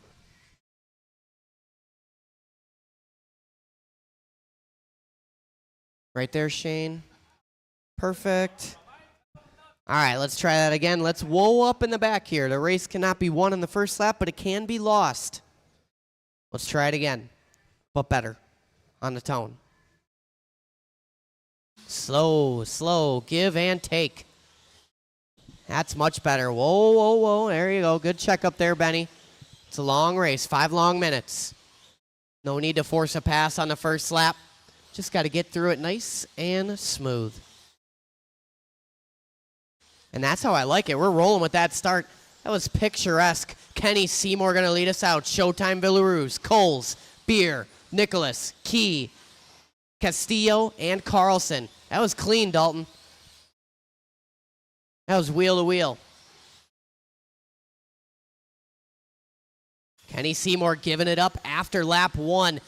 [SPEAKER 1] Right there, Shane. Perfect. All right, let's try that again. Let's whoa up in the back here. The race cannot be won in the first lap, but it can be lost. Let's try it again, but better on the tone. Slow, slow, give and take. That's much better. Whoa, whoa, whoa. There you go. Good check up there, Benny. It's a long race, 5 long minutes. No need to force a pass on the first lap. Just got to get through it nice and smooth. And that's how I like it. We're rolling with that start. That was picturesque. Kenny Seymour going to lead us out. Showtime Villaruz, Coles, Beer, Nicholas, Key, Castillo, and Carlson. That was clean, Dalton. That was wheel to wheel. Kenny Seymour giving it up after lap 1.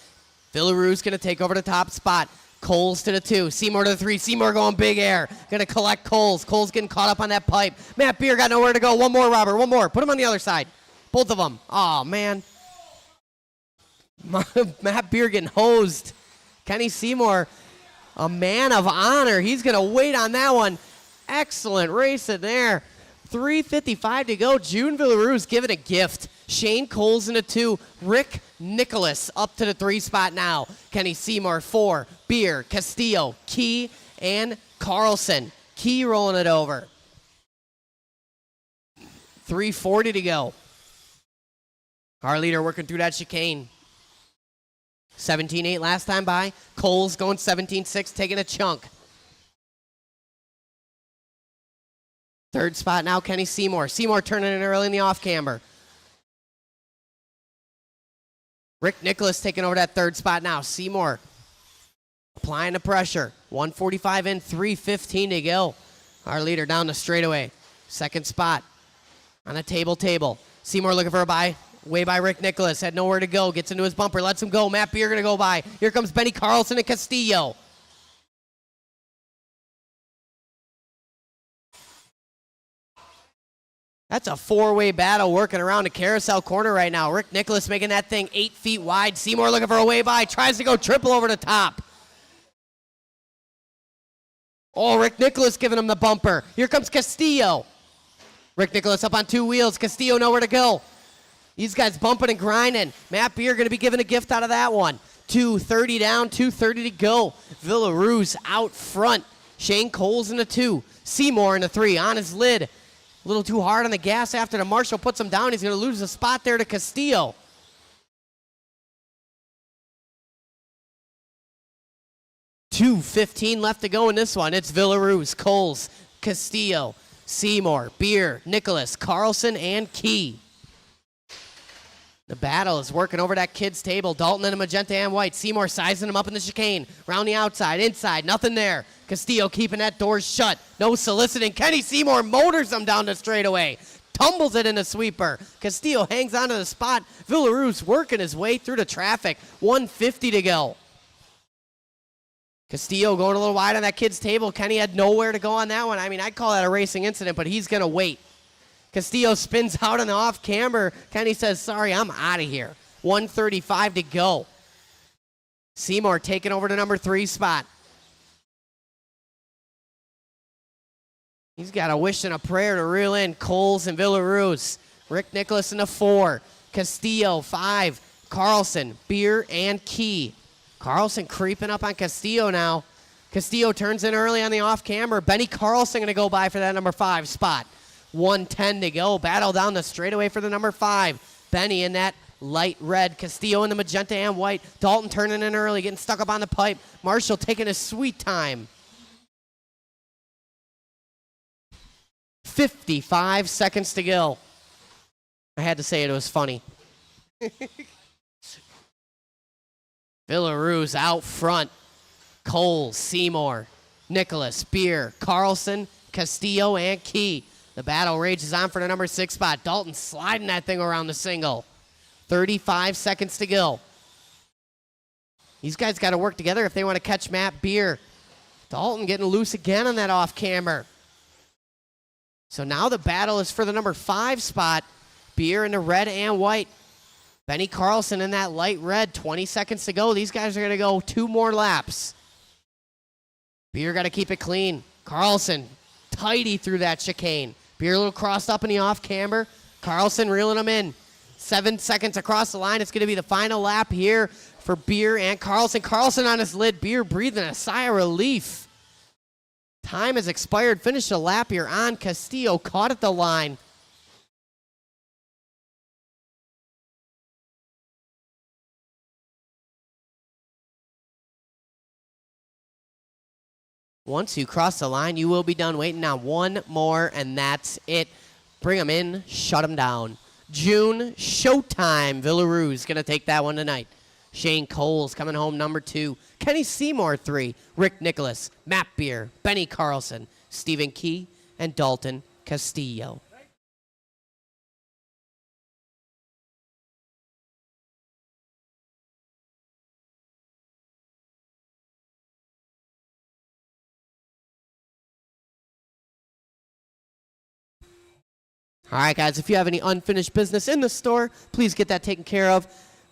[SPEAKER 1] Villaruz going to take over the top spot. Coles to the 2. Seymour to the 3. Seymour going big air. Going to collect Coles. Coles getting caught up on that pipe. Matt Beer got nowhere to go. One more, Robert. One more. Put him on the other side. Both of them. Oh, man. Matt Beer getting hosed. Kenny Seymour, a man of honor. He's going to wait on that one. Excellent race in there. 3:55 to go. June Villaruz giving a gift. Shane Coles in the 2. Rick Nicholas up to the 3 spot now. Kenny Seymour 4. Beer, Castillo, Key, and Carlson. Key rolling it over. 3:40 to go. Our leader working through that chicane. 17.8 last time by. Coles going 17.6, taking a chunk. 3rd spot now, Kenny Seymour. Seymour turning in early in the off-camber. Rick Nicholas taking over that 3rd spot now. Seymour applying the pressure. 1:45 in, 3:15 to go. Our leader down the straightaway. 2nd spot on a table. Seymour looking for a bye. Way by Rick Nicholas. Had nowhere to go. Gets into his bumper. Lets him go. Matt Beer going to go by. Here comes Benny Carlson and Castillo. That's a 4-way battle working around the carousel corner right now. Rick Nicholas making that thing 8 feet wide. Seymour looking for a way by. Tries to go triple over the top. Oh, Rick Nicholas giving him the bumper. Here comes Castillo. Rick Nicholas up on 2 wheels. Castillo nowhere to go. These guys bumping and grinding. Matt Beer going to be giving a gift out of that one. 2:30 down, 2:30 to go. Villaruz out front. Shane Coles in the 2. Seymour in the 3 on his lid. A little too hard on the gas after the marshal puts him down. He's going to lose a spot there to Castillo. $2:15 left to go in this one. It's Villaruz, Coles, Castillo, Seymour, Beer, Nicholas, Carlson, and Key. The battle is working over that kid's table. Dalton in a magenta and white. Seymour sizing him up in the chicane. Round the outside, inside, nothing there. Castillo keeping that door shut. No soliciting. Kenny Seymour motors him down the straightaway. Tumbles it in a sweeper. Castillo hangs onto the spot. Villaru's working his way through the traffic. 150 to go. Castillo going a little wide on that kid's table. Kenny had nowhere to go on that one. I mean, I'd call that a racing incident, but he's going to wait. Castillo spins out on the off-camber. Kenny says, sorry, I'm out of here. 135 to go. Seymour taking over the number 3 spot. He's got a wish and a prayer to reel in Coles and Villaruz. Rick Nicholas in the 4. Castillo, 5. Carlson, Beer, and Key. Carlson creeping up on Castillo now. Castillo turns in early on the off-camber. Benny Carlson going to go by for that number 5 spot. 110 to go. Battle down the straightaway for the number 5. Benny in that light red. Castillo in the magenta and white. Dalton turning in early, getting stuck up on the pipe. Marshall taking a sweet time. 55 seconds to go. I had to say it was funny. Villaruz out front. Cole, Seymour, Nicholas, Beer, Carlson, Castillo, and Key. The battle rages on for the number 6 spot. Dalton sliding that thing around the single. 35 seconds to go. These guys got to work together if they want to catch Matt Beer. Dalton getting loose again on that off-camber. So now the battle is for the number 5 spot. Beer in the red and white. Benny Carlson in that light red. 20 seconds to go. These guys are going to go 2 more laps. Beer got to keep it clean. Carlson tidy through that chicane. Beer a little crossed up in the off-camber. Carlson reeling him in. 7 seconds across the line. It's going to be the final lap here for Beer and Carlson. Carlson on his lid. Beer breathing a sigh of relief. Time has expired. Finish the lap here on. Castillo caught at the line. Once you cross the line, you will be done waiting on 1 more, and that's it. Bring them in, shut them down. June, Showtime. Villaruz going to take that one tonight. Shane Coles coming home number 2. Kenny Seymour 3. Rick Nicholas, Matt Beer, Benny Carlson, Stephen Key, and Dalton Castillo. All right, guys, if you have any unfinished business in the store, please get that taken care of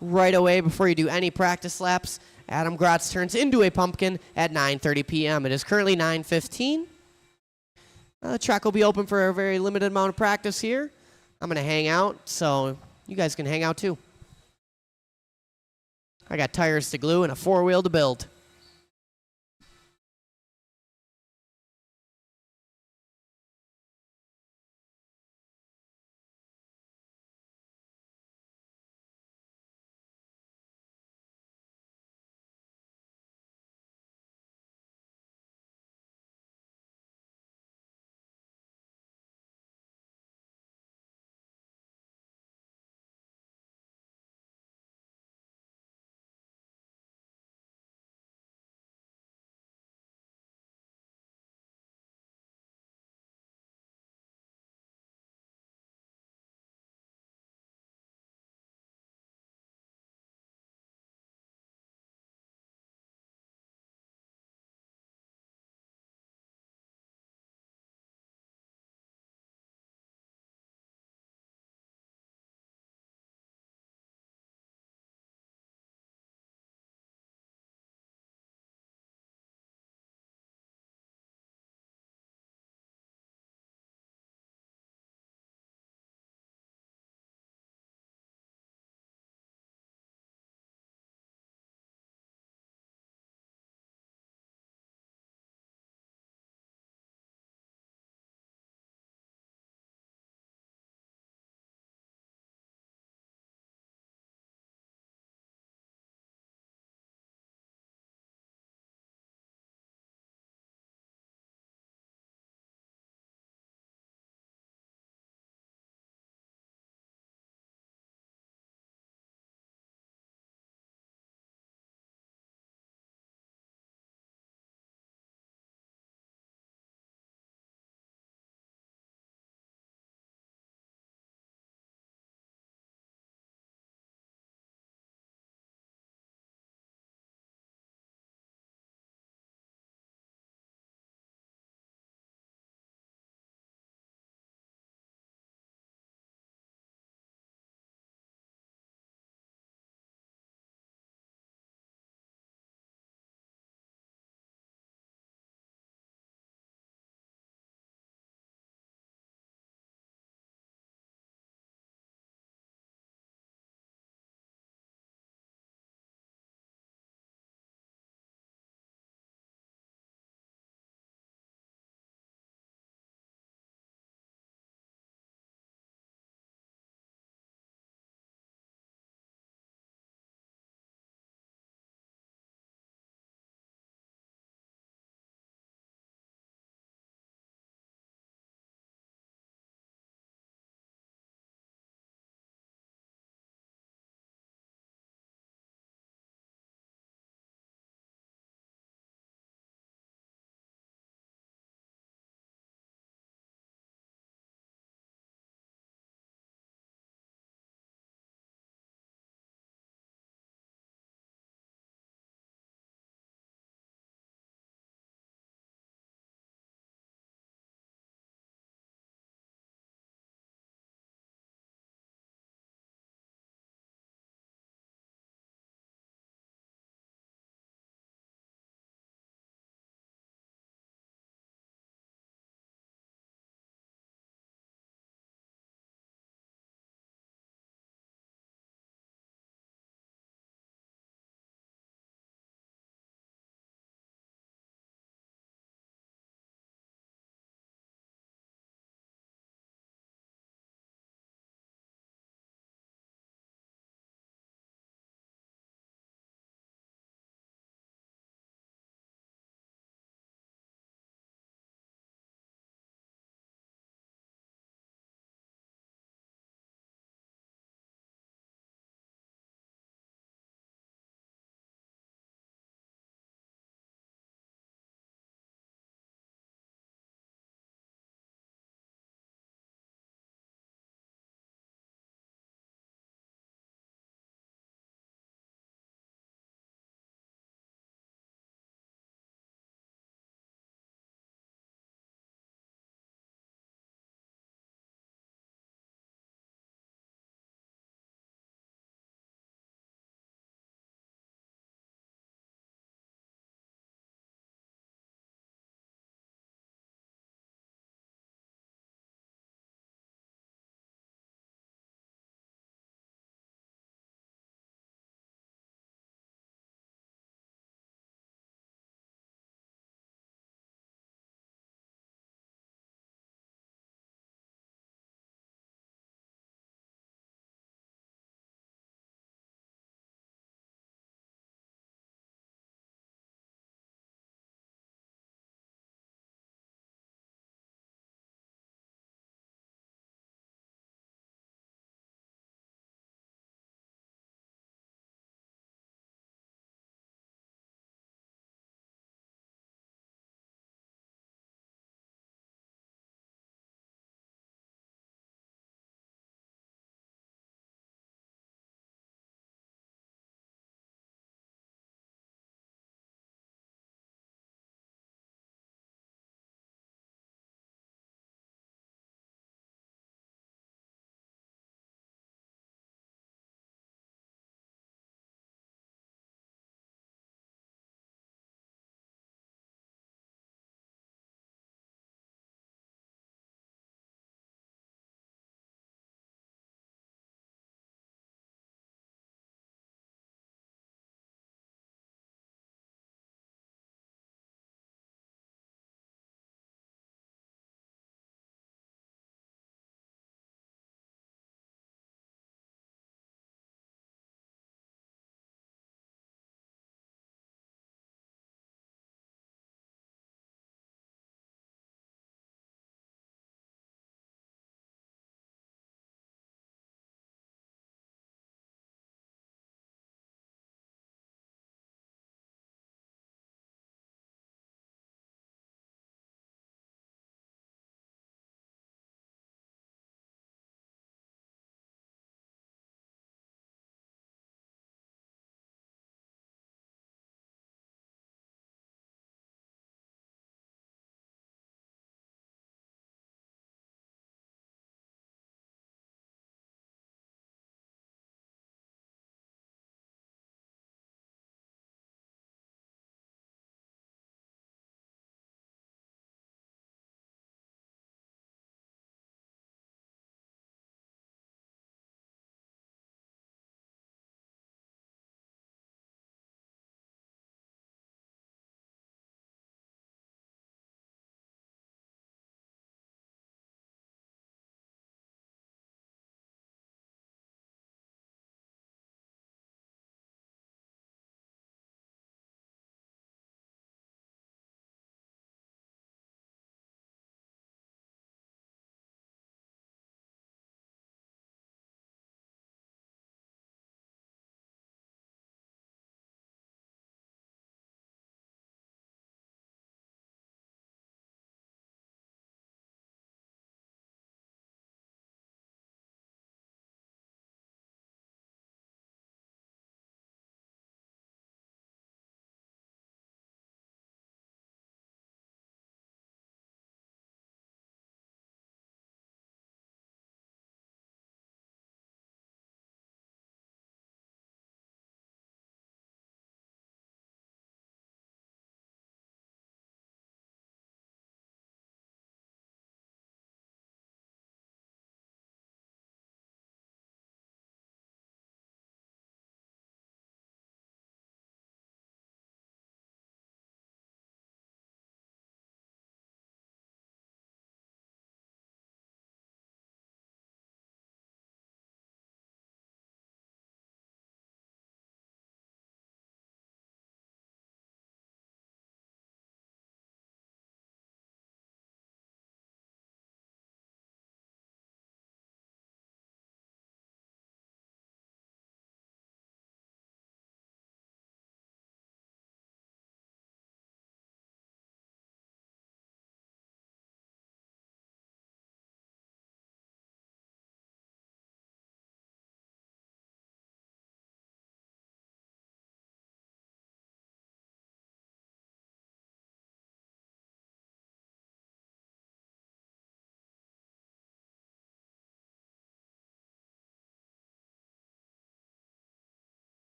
[SPEAKER 1] right away before you do any practice laps. Adam Grotz turns into a pumpkin at 9:30 p.m. It is currently 9:15. The track will be open for a very limited amount of practice here. I'm going to hang out, so you guys can hang out too. I got tires to glue and a 4-wheel to build.